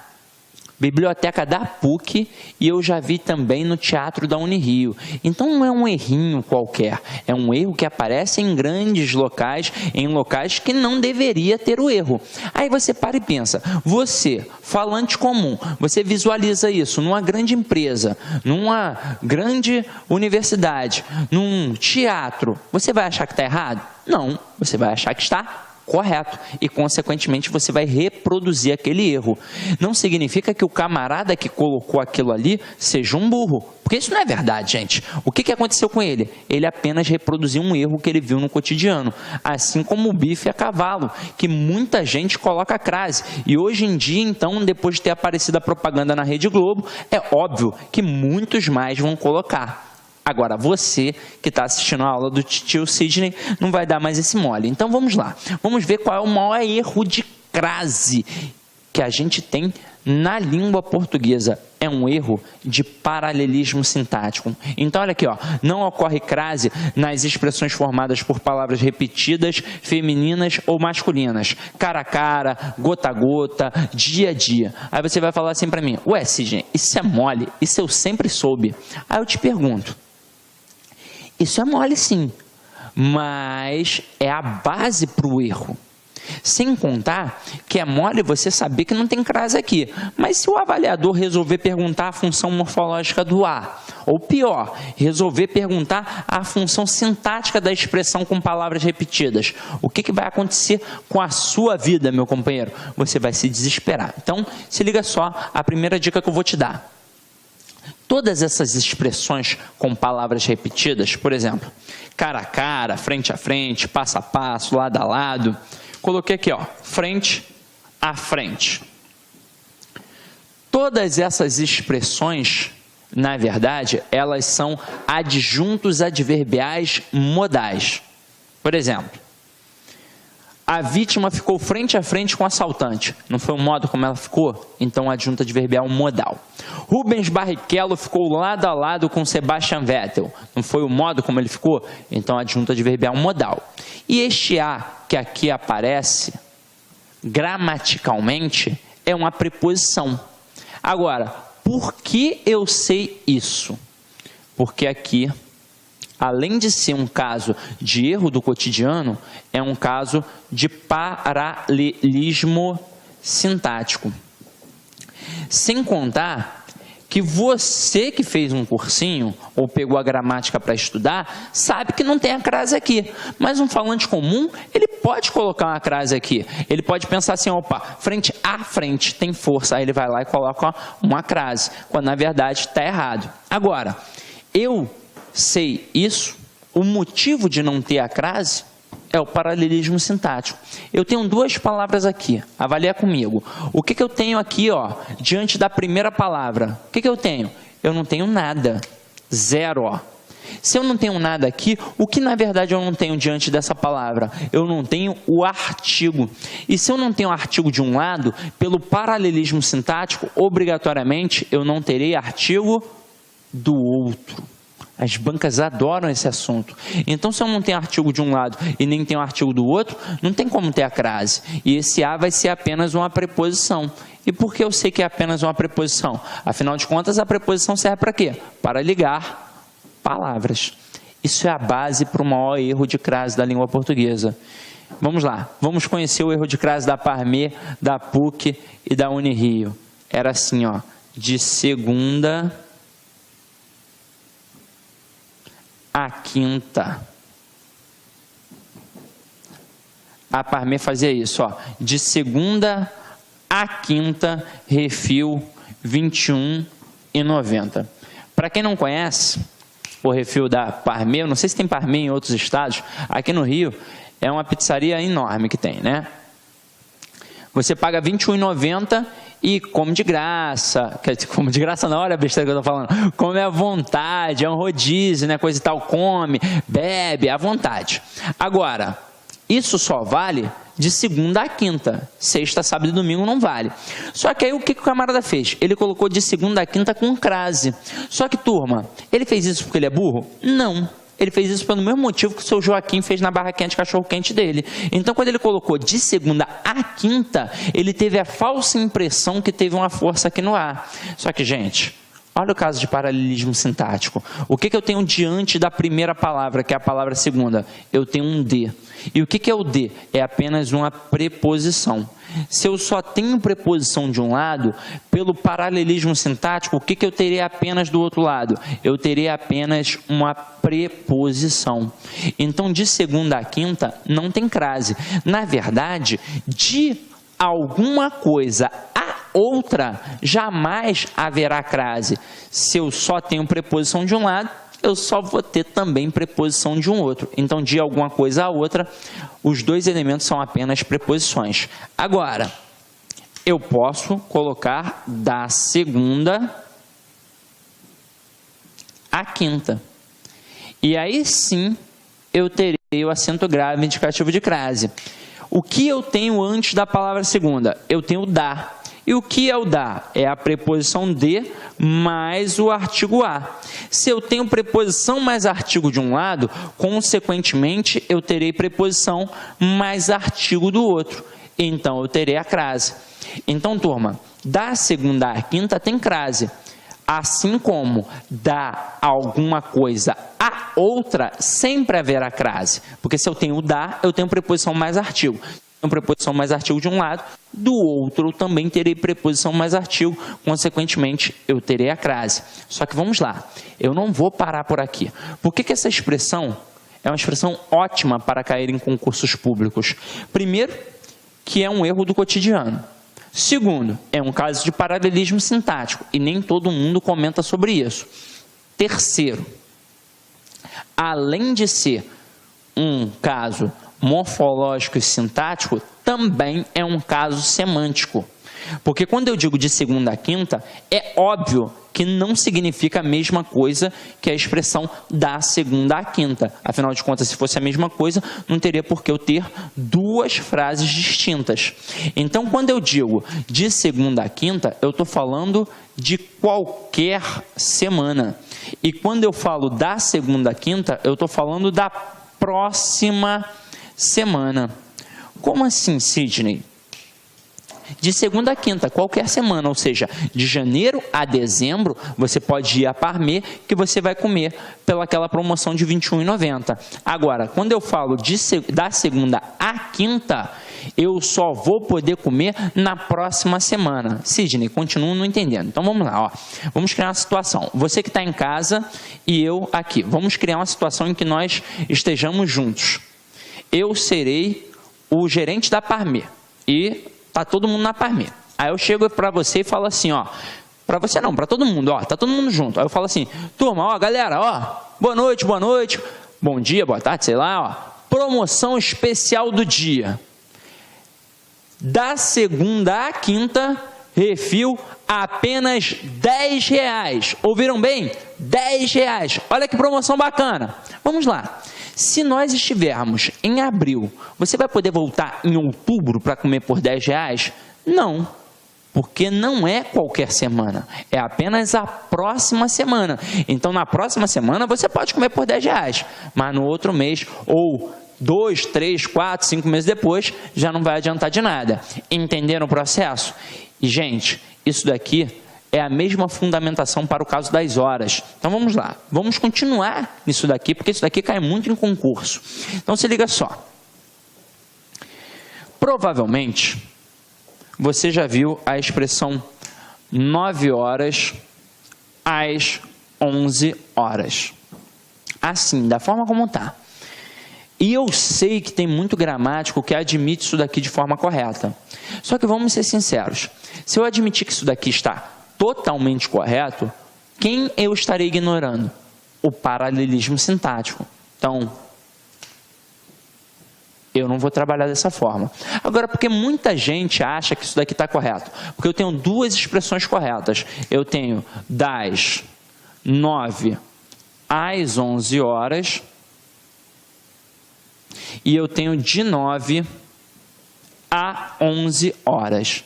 biblioteca da PUC e eu já vi também no Teatro da Unirio. Então não é um errinho qualquer, é um erro que aparece em grandes locais, em locais que não deveria ter o erro. Aí você para e pensa, você, falante comum, você visualiza isso numa grande empresa, numa grande universidade, num teatro, você vai achar que está errado? Não, você vai achar que está correto, e consequentemente você vai reproduzir aquele erro. Não significa que o camarada que colocou aquilo ali seja um burro, porque isso não é verdade, gente. O que aconteceu com ele? Ele apenas reproduziu um erro que ele viu no cotidiano, assim como o bife a cavalo, que muita gente coloca crase, e hoje em dia, então, depois de ter aparecido a propaganda na Rede Globo, é óbvio que muitos mais vão colocar. Agora, você que está assistindo a aula do tio Sidney não vai dar mais esse mole. Então, vamos lá. Vamos ver qual é o maior erro de crase que a gente tem na língua portuguesa. É um erro de paralelismo sintático. Então, olha aqui, ó. Não ocorre crase nas expressões formadas por palavras repetidas, femininas ou masculinas. Cara a cara, gota a gota, dia a dia. Aí você vai falar assim para mim, ué, Sidney, isso é mole, isso eu sempre soube. Aí eu te pergunto, isso é mole sim, mas é a base para o erro. Sem contar que é mole você saber que não tem crase aqui. Mas se o avaliador resolver perguntar a função morfológica do A, ou pior, resolver perguntar a função sintática da expressão com palavras repetidas, o que vai acontecer com a sua vida, meu companheiro? Você vai se desesperar. Então, se liga só, a primeira dica que eu vou te dar. Todas essas expressões com palavras repetidas, por exemplo, cara a cara, frente a frente, passo a passo, lado a lado. Coloquei aqui, ó, frente a frente. Todas essas expressões, na verdade, elas são adjuntos adverbiais modais. Por exemplo, a vítima ficou frente a frente com o assaltante. Não foi o modo como ela ficou? Então, adjunto adverbial modal. Rubens Barrichello ficou lado a lado com Sebastian Vettel. Não foi o modo como ele ficou? Então, adjunto adverbial modal. E este a que aqui aparece, gramaticalmente, é uma preposição. Agora, por que eu sei isso? Porque aqui, além de ser um caso de erro do cotidiano, é um caso de paralelismo sintático. Sem contar que você que fez um cursinho ou pegou a gramática para estudar, sabe que não tem a crase aqui. Mas um falante comum, ele pode colocar uma crase aqui. Ele pode pensar assim, opa, frente a frente tem força. Aí ele vai lá e coloca uma crase, quando na verdade está errado. Agora, eu sei isso, o motivo de não ter a crase, É o paralelismo sintático. Eu tenho duas palavras aqui, avalia comigo. O que eu tenho aqui, ó, diante da primeira palavra? O que eu tenho? Eu não tenho nada, zero, ó. Se eu não tenho nada aqui, o que na verdade eu não tenho diante dessa palavra? Eu não tenho o artigo. E se eu não tenho artigo de um lado, pelo paralelismo sintático, obrigatoriamente eu não terei artigo do outro. As bancas adoram esse assunto. Então, se eu não tenho artigo de um lado e nem tenho artigo do outro, não tem como ter a crase. E esse a vai ser apenas uma preposição. E por que eu sei que é apenas uma preposição? Afinal de contas, a preposição serve para quê? Para ligar palavras. Isso é a base para o maior erro de crase da língua portuguesa. Vamos lá. Vamos conhecer o erro de crase da Parmê, da PUC e da Unirio. Era assim, ó. De segunda a quinta. A Parmê fazia isso, ó. De segunda a quinta, refil 21,90. Para quem não conhece o refil da Parmê, eu não sei se tem Parmê em outros estados, aqui no Rio é uma pizzaria enorme que tem, né? Você paga R$ 21,90 e come de graça. Come de graça na hora, besteira que eu estou falando. Come à vontade, é um rodízio, né? Coisa e tal, come, bebe, à vontade. Agora, isso só vale de segunda a quinta. Sexta, sábado e domingo não vale. Só que aí o que o camarada fez? Ele colocou de segunda a quinta com crase. Só que, turma, ele fez isso porque ele é burro? Não. Ele fez isso pelo mesmo motivo que o seu Joaquim fez na barra quente, cachorro quente dele. Então, quando ele colocou de segunda a quinta, ele teve a falsa impressão que teve uma força aqui no ar. Só que, gente, olha o caso de paralelismo sintático. O que eu tenho diante da primeira palavra, que é a palavra segunda? Eu tenho um de. E o que é o de? É apenas uma preposição. Se eu só tenho preposição de um lado, pelo paralelismo sintático, o que eu terei apenas do outro lado? Eu terei apenas uma preposição. Então, de segunda a quinta, não tem crase. Na verdade, de alguma coisa a outra, jamais haverá crase. Se eu só tenho preposição de um lado, eu só vou ter também preposição de um outro. Então, de alguma coisa a outra, os dois elementos são apenas preposições. Agora, eu posso colocar da segunda à quinta. E aí sim, eu terei o acento grave indicativo de crase. O que eu tenho antes da palavra segunda? Eu tenho da. E o que é o da? É a preposição de mais o artigo a. Se eu tenho preposição mais artigo de um lado, consequentemente, eu terei preposição mais artigo do outro. Então, eu terei a crase. Então, turma, da segunda à quinta tem crase. Assim como da alguma coisa a outra, sempre haverá crase. Porque se eu tenho da, eu tenho preposição mais artigo. Tenho preposição mais artigo de um lado, do outro eu também terei preposição mais artigo, consequentemente eu terei a crase. Só que vamos lá, eu não vou parar por aqui. Por que essa expressão é uma expressão ótima para cair em concursos públicos? Primeiro, que é um erro do cotidiano. Segundo, é um caso de paralelismo sintático e nem todo mundo comenta sobre isso. Terceiro, além de ser um caso morfológico e sintático, também é um caso semântico. Porque quando eu digo de segunda a quinta, é óbvio que não significa a mesma coisa que a expressão da segunda à quinta. Afinal de contas, se fosse a mesma coisa, não teria por que eu ter duas frases distintas. Então, quando eu digo de segunda a quinta, eu estou falando de qualquer semana. E quando eu falo da segunda à quinta, eu estou falando da próxima semana. Como assim, Sidney? De segunda a quinta, qualquer semana, ou seja, de janeiro a dezembro, você pode ir a Parmê, que você vai comer pelaquela promoção de R$ 21,90. Agora, quando eu falo da segunda à quinta, eu só vou poder comer na próxima semana. Sidney, continuo não entendendo. Então vamos lá, ó. Vamos criar uma situação. Você que está em casa e eu aqui. Vamos criar uma situação em que nós estejamos juntos. Eu serei o gerente da Parmê e tá todo mundo na Parmê. Aí eu chego para você e falo assim, ó, para você não, para todo mundo, ó, tá todo mundo junto. Aí eu falo assim, turma, ó, galera, ó, boa noite, bom dia, boa tarde, sei lá, ó. promoção especial do dia. Da segunda à quinta, refil apenas R$10. Ouviram bem? R$10. Olha que promoção bacana. Vamos lá. Se nós estivermos em abril, você vai poder voltar em outubro para comer por R$10? Não. Porque não é qualquer semana, é apenas a próxima semana. Então, na próxima semana, você pode comer por R$10, mas no outro mês, ou 2, 3, 4, 5 meses depois, já não vai adiantar de nada. Entenderam o processo? E, gente, isso daqui é a mesma fundamentação para o caso das horas. Então, vamos lá. Vamos continuar nisso daqui, porque isso daqui cai muito em concurso. Então, se liga só. Provavelmente, você já viu a expressão 9 horas às 11 horas. Assim, da forma como está. E eu sei que tem muito gramático que admite isso daqui de forma correta. Só que vamos ser sinceros. Se eu admitir que isso daqui está totalmente correto, quem eu estarei ignorando? O paralelismo sintático. Então, eu não vou trabalhar dessa forma. Agora, porque muita gente acha que isso daqui está correto. Porque eu tenho duas expressões corretas. Eu tenho das 9 às 11 horas e eu tenho de 9 a 11 horas.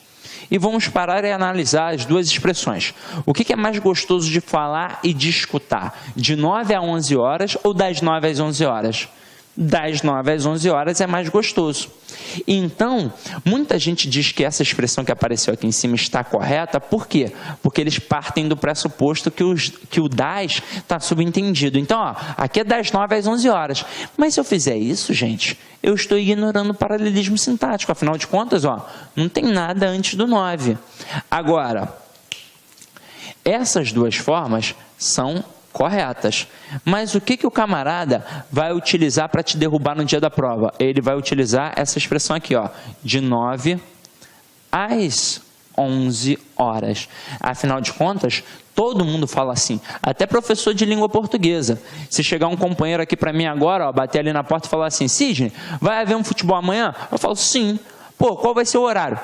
E vamos parar e analisar as duas expressões. O que é mais gostoso de falar e de escutar? De 9 a 11 horas ou das 9 às 11 horas? Das 9 às 11 horas é mais gostoso. Então, muita gente diz que essa expressão que apareceu aqui em cima está correta. Por quê? Porque eles partem do pressuposto que o das está subentendido. Então, ó, aqui é das 9 às 11 horas. Mas se eu fizer isso, gente, eu estou ignorando o paralelismo sintático. Afinal de contas, ó, não tem nada antes do 9. Agora, essas duas formas são corretas. Mas o que o camarada vai utilizar para te derrubar no dia da prova? Ele vai utilizar essa expressão aqui, ó, de 9 às 11 horas. Afinal de contas, todo mundo fala assim, até professor de língua portuguesa. Se chegar um companheiro aqui para mim agora, ó, bater ali na porta e falar assim, Sidney, vai haver um futebol amanhã? Eu falo, sim. Pô, qual vai ser o horário?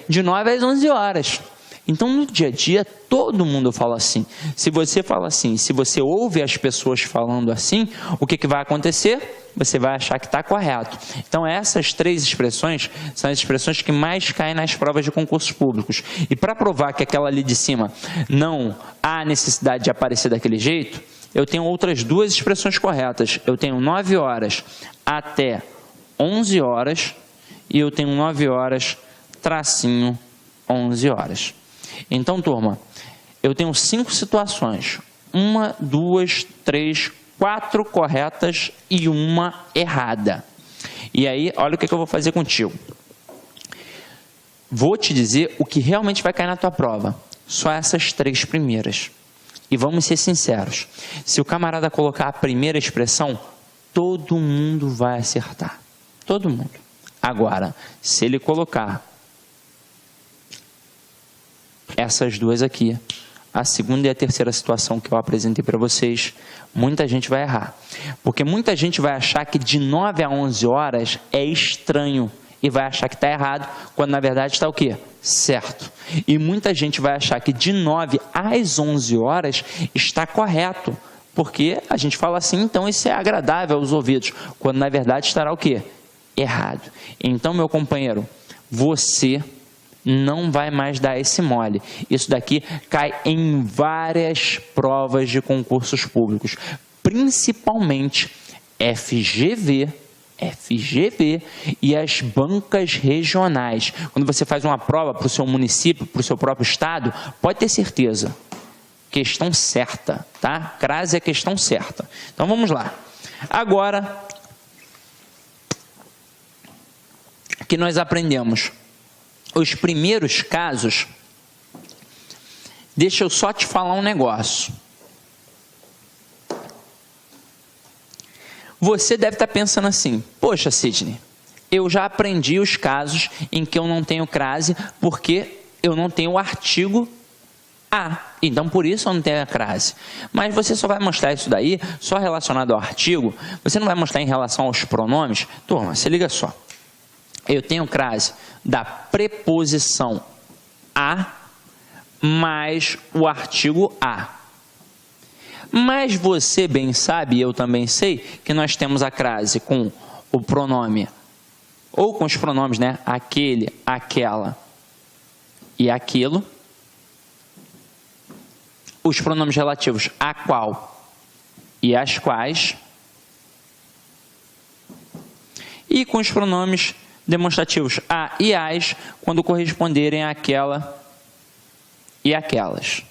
De 9 às 11 horas. Então, no dia a dia, todo mundo fala assim. Se você fala assim, se você ouve as pessoas falando assim, o que vai acontecer? Você vai achar que está correto. Então, essas três expressões são as expressões que mais caem nas provas de concursos públicos. E para provar que aquela ali de cima não há necessidade de aparecer daquele jeito, eu tenho outras duas expressões corretas. Eu tenho 9 horas até 11 horas e eu tenho 9 horas, tracinho, 11 horas. Então, turma, eu tenho 5 situações. 1, 2, 3, 4 corretas e 1 errada. E aí, olha o que eu vou fazer contigo. Vou te dizer o que realmente vai cair na tua prova. Só essas 3 primeiras. E vamos ser sinceros. Se o camarada colocar a primeira expressão, todo mundo vai acertar. Todo mundo. Agora, se ele colocar essas duas aqui, a segunda e a terceira situação que eu apresentei para vocês, muita gente vai errar. Porque muita gente vai achar que de 9 a 11 horas é estranho e vai achar que está errado, quando na verdade está o quê? Certo. E muita gente vai achar que de 9 às 11 horas está correto, porque a gente fala assim, então isso é agradável aos ouvidos, quando na verdade estará o quê? Errado. Então, meu companheiro, você não vai mais dar esse mole. Isso daqui cai em várias provas de concursos públicos, principalmente FGV e as bancas regionais. Quando você faz uma prova para o seu município, para o seu próprio estado, pode ter certeza, questão certa, tá? Crase é questão certa. Então vamos lá. Agora que nós aprendemos os primeiros casos, deixa eu só te falar um negócio. Você deve estar pensando assim, poxa Sidney, eu já aprendi os casos em que eu não tenho crase porque eu não tenho o artigo a. Então, por isso eu não tenho a crase. Mas você só vai mostrar isso daí, só relacionado ao artigo, você não vai mostrar em relação aos pronomes. Turma, se liga só. Eu tenho crase da preposição a mais o artigo a. Mas você bem sabe, e eu também sei, que nós temos a crase com o pronome, ou com os pronomes, né? Aquele, aquela e aquilo. Os pronomes relativos a qual e as quais. E com os pronomes demonstrativos a e as, quando corresponderem àquela e aquelas.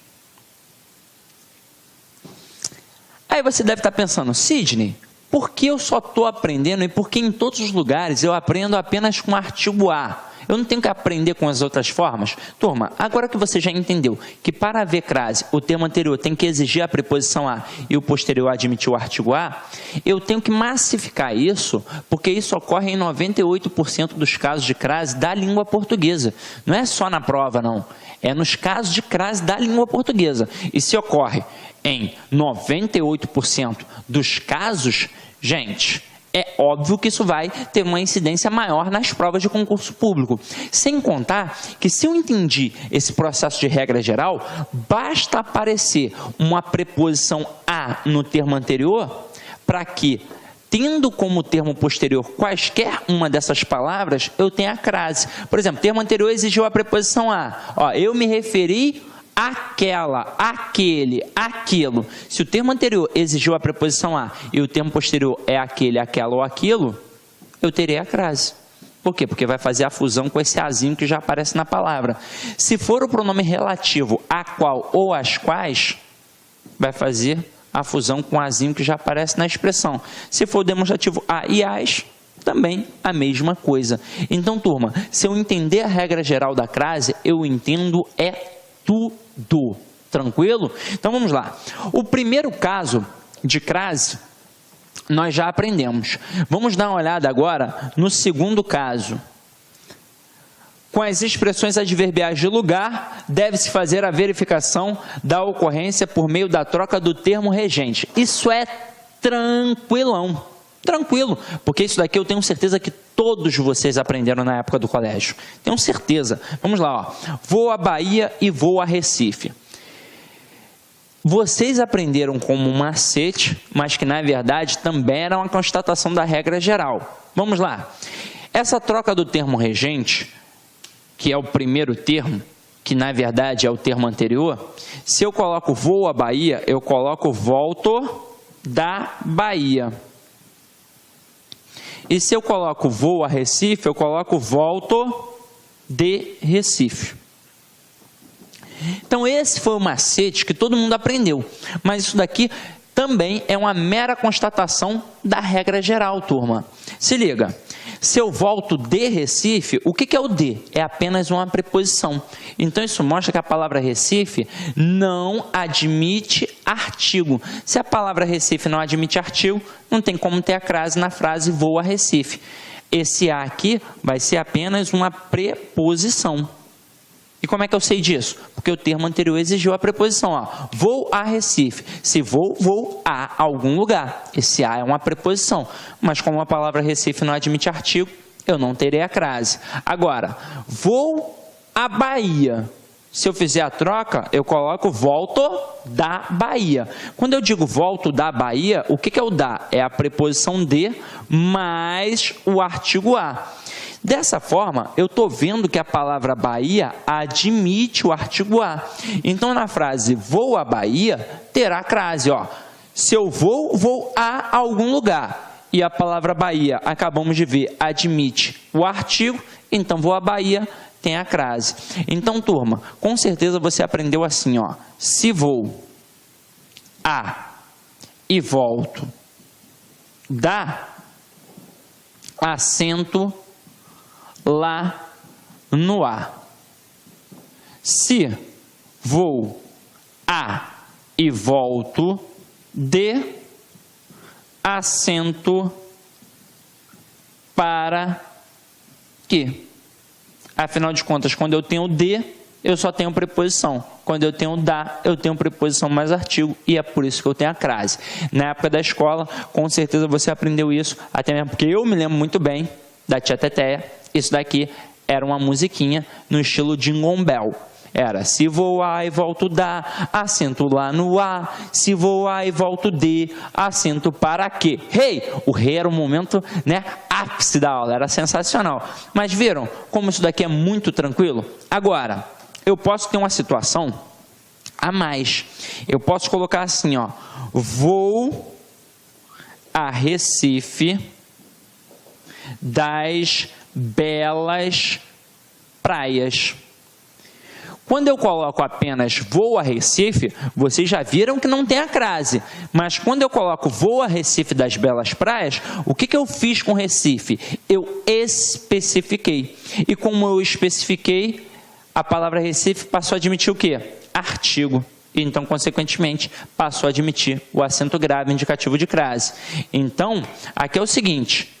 Aí você deve estar pensando, Sidney, por que eu só estou aprendendo e por que em todos os lugares eu aprendo apenas com o artigo a? Eu não tenho que aprender com as outras formas? Turma, agora que você já entendeu que para haver crase, o termo anterior tem que exigir a preposição a e o posterior admitir o artigo a, eu tenho que massificar isso, porque isso ocorre em 98% dos casos de crase da língua portuguesa. Não é só na prova, não. É nos casos de crase da língua portuguesa. E se ocorre em 98% dos casos, gente, é óbvio que isso vai ter uma incidência maior nas provas de concurso público. Sem contar que, se eu entendi esse processo de regra geral, basta aparecer uma preposição a no termo anterior para que, tendo como termo posterior quaisquer uma dessas palavras, eu tenha a crase. Por exemplo, o termo anterior exigiu a preposição a. Ó, eu me referi aquela, aquele, aquilo. Se o termo anterior exigiu a preposição a e o termo posterior é aquele, aquela ou aquilo, eu terei a crase. Por quê? Porque vai fazer a fusão com esse azinho que já aparece na palavra. Se for o pronome relativo a qual ou às quais, vai fazer a fusão com o azinho que já aparece na expressão. Se for o demonstrativo a e as, também a mesma coisa. Então, turma, se eu entender a regra geral da crase, eu entendo tudo. Tranquilo? Então, vamos lá. O primeiro caso de crase, nós já aprendemos. Vamos dar uma olhada agora no segundo caso. Com as expressões adverbiais de lugar, deve-se fazer a verificação da ocorrência por meio da troca do termo regente. Isso é tranquilão. Tranquilo, porque isso daqui eu tenho certeza que todos vocês aprenderam na época do colégio. Tenho certeza. Vamos lá, ó. Vou à Bahia e vou a Recife. Vocês aprenderam como um macete, mas que na verdade também era uma constatação da regra geral. Vamos lá. Essa troca do termo regente, que é o primeiro termo, que na verdade é o termo anterior, se eu coloco vou à Bahia, eu coloco volto da Bahia. E se eu coloco vou a Recife, eu coloco volto de Recife. Então, esse foi o macete que todo mundo aprendeu. Mas isso daqui também é uma mera constatação da regra geral, turma. Se liga. Se eu volto de Recife, o que é o de? É apenas uma preposição. Então, isso mostra que a palavra Recife não admite artigo. Se a palavra Recife não admite artigo, não tem como ter a crase na frase vou a Recife. Esse a aqui vai ser apenas uma preposição. E como é que eu sei disso? Porque o termo anterior exigiu a preposição. Ó. Vou a Recife. Se vou a algum lugar. Esse a é uma preposição. Mas como a palavra Recife não admite artigo, eu não terei a crase. Agora, vou à Bahia. Se eu fizer a troca, eu coloco volto da Bahia. Quando eu digo volto da Bahia, o que é o da? É a preposição de mais o artigo a. Dessa forma, eu estou vendo que a palavra Bahia admite o artigo a. Então, na frase vou à Bahia, terá crase. Ó. Se eu vou a algum lugar. E a palavra Bahia, acabamos de ver, admite o artigo. Então, vou à Bahia, tem a crase. Então, turma, com certeza você aprendeu assim. Ó. Se vou a e volto, dá acento lá no A. Se vou a e volto, de acento para que. Afinal de contas, quando eu tenho de, eu só tenho preposição. Quando eu tenho da, eu tenho preposição mais artigo e é por isso que eu tenho a crase. Na época da escola, com certeza você aprendeu isso, até mesmo porque eu me lembro muito bem da Tia Teteia. Isso daqui era uma musiquinha no estilo Jingle Bell. Era se voar e volto da, acento lá no A, se voar e volto de, acento para quê? Rei! O rei era o momento, né, ápice da aula, era sensacional. Mas viram como isso daqui é muito tranquilo? Agora, eu posso ter uma situação a mais. Eu posso colocar assim, ó, vou a Recife das belas praias. Quando eu coloco apenas vou a Recife, vocês já viram que não tem a crase. Mas quando eu coloco vou a Recife das belas praias, o que eu fiz com Recife? Eu especifiquei. E como eu especifiquei, a palavra Recife passou a admitir o quê? Artigo. Então, consequentemente, passou a admitir o acento grave indicativo de crase. Então, aqui é o seguinte.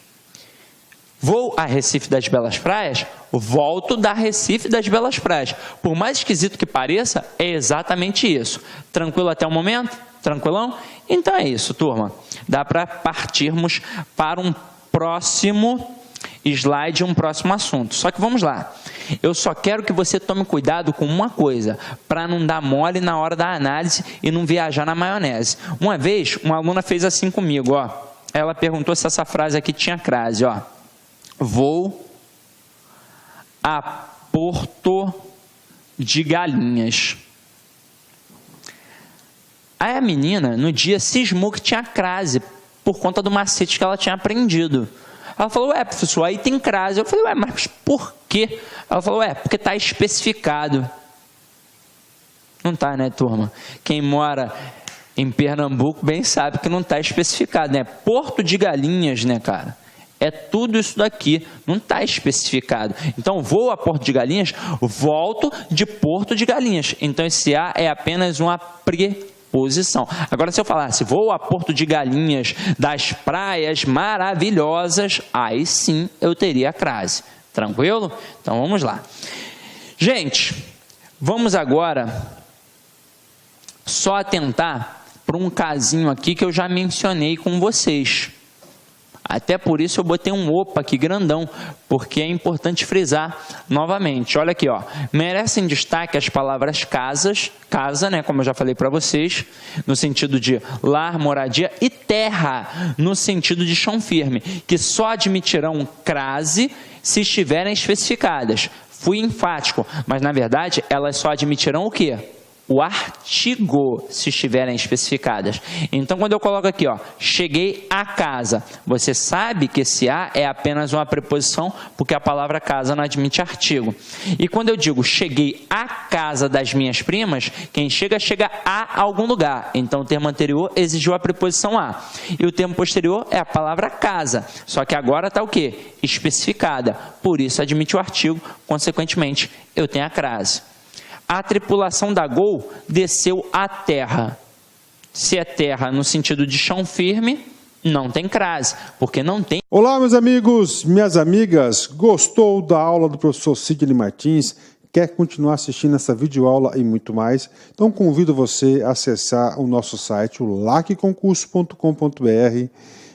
Vou a Recife das Belas Praias, volto da Recife das Belas Praias. Por mais esquisito que pareça, é exatamente isso. Tranquilo até o momento? Tranquilão? Então é isso, turma. Dá para partirmos para um próximo slide, um próximo assunto. Só que vamos lá. Eu só quero que você tome cuidado com uma coisa, para não dar mole na hora da análise e não viajar na maionese. Uma vez, uma aluna fez assim comigo, ó. Ela perguntou se essa frase aqui tinha crase, ó. Vou a Porto de Galinhas. Aí a menina, no dia, cismou que tinha crase, por conta do macete que ela tinha aprendido. Ela falou, ué, professor, aí tem crase. Eu falei, ué, mas por quê? Ela falou, ué, porque está especificado. Não está, né, turma? Quem mora em Pernambuco bem sabe que não está especificado, né? Porto de Galinhas, né, cara? É tudo isso daqui, não está especificado. Então, vou a Porto de Galinhas, volto de Porto de Galinhas. Então, esse A é apenas uma preposição. Agora, se eu falasse, vou a Porto de Galinhas das praias maravilhosas, aí sim eu teria a crase. Tranquilo? Então, vamos lá. Gente, vamos agora só atentar para um casinho aqui que eu já mencionei com vocês. Até por isso eu botei um opa aqui grandão, porque é importante frisar novamente. Olha aqui, ó. Merecem destaque as palavras casas, casa, né, como eu já falei para vocês, no sentido de lar, moradia, e terra, no sentido de chão firme, que só admitirão crase se estiverem especificadas. Fui enfático, mas na verdade elas só admitirão o quê? O artigo, se estiverem especificadas. Então, quando eu coloco aqui, ó, cheguei a casa, você sabe que esse a é apenas uma preposição, porque a palavra casa não admite artigo. E quando eu digo cheguei à casa das minhas primas, quem chega, chega a algum lugar. Então, o termo anterior exigiu a preposição a. E o termo posterior é a palavra casa. Só que agora está o quê? Especificada. Por isso, admite o artigo, consequentemente, eu tenho a crase. A tripulação da Gol desceu à terra. Se é terra no sentido de chão firme, não tem crase, porque não tem... Olá, meus amigos, minhas amigas. Gostou da aula do professor Sidney Martins? Quer continuar assistindo essa videoaula e muito mais? Então convido você a acessar o nosso site, o lacconcurso.com.br,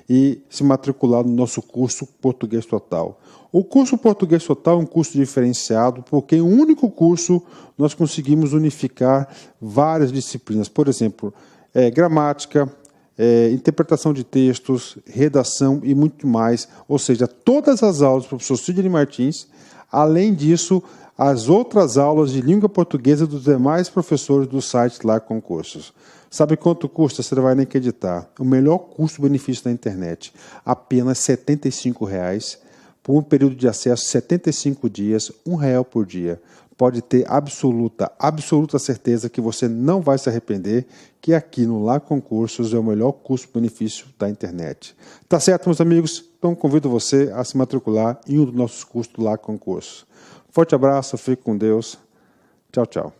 e se matricular no nosso curso Português Total. O curso Português Total é um curso diferenciado porque em um único curso nós conseguimos unificar várias disciplinas. Por exemplo, gramática, interpretação de textos, redação e muito mais. Ou seja, todas as aulas do professor Sidney Martins, além disso, as outras aulas de língua portuguesa dos demais professores do site lá Concursos. Sabe quanto custa? Você não vai nem acreditar. O melhor custo-benefício da internet, apenas R$ 75,00. Por um período de acesso, 75 dias, R$1 por dia. Pode ter absoluta certeza que você não vai se arrepender, que aqui no Lá Concursos é o melhor custo-benefício da internet. Tá certo, meus amigos? Então convido você a se matricular em um dos nossos cursos do Lá Concursos. Forte abraço, fique com Deus. Tchau, tchau.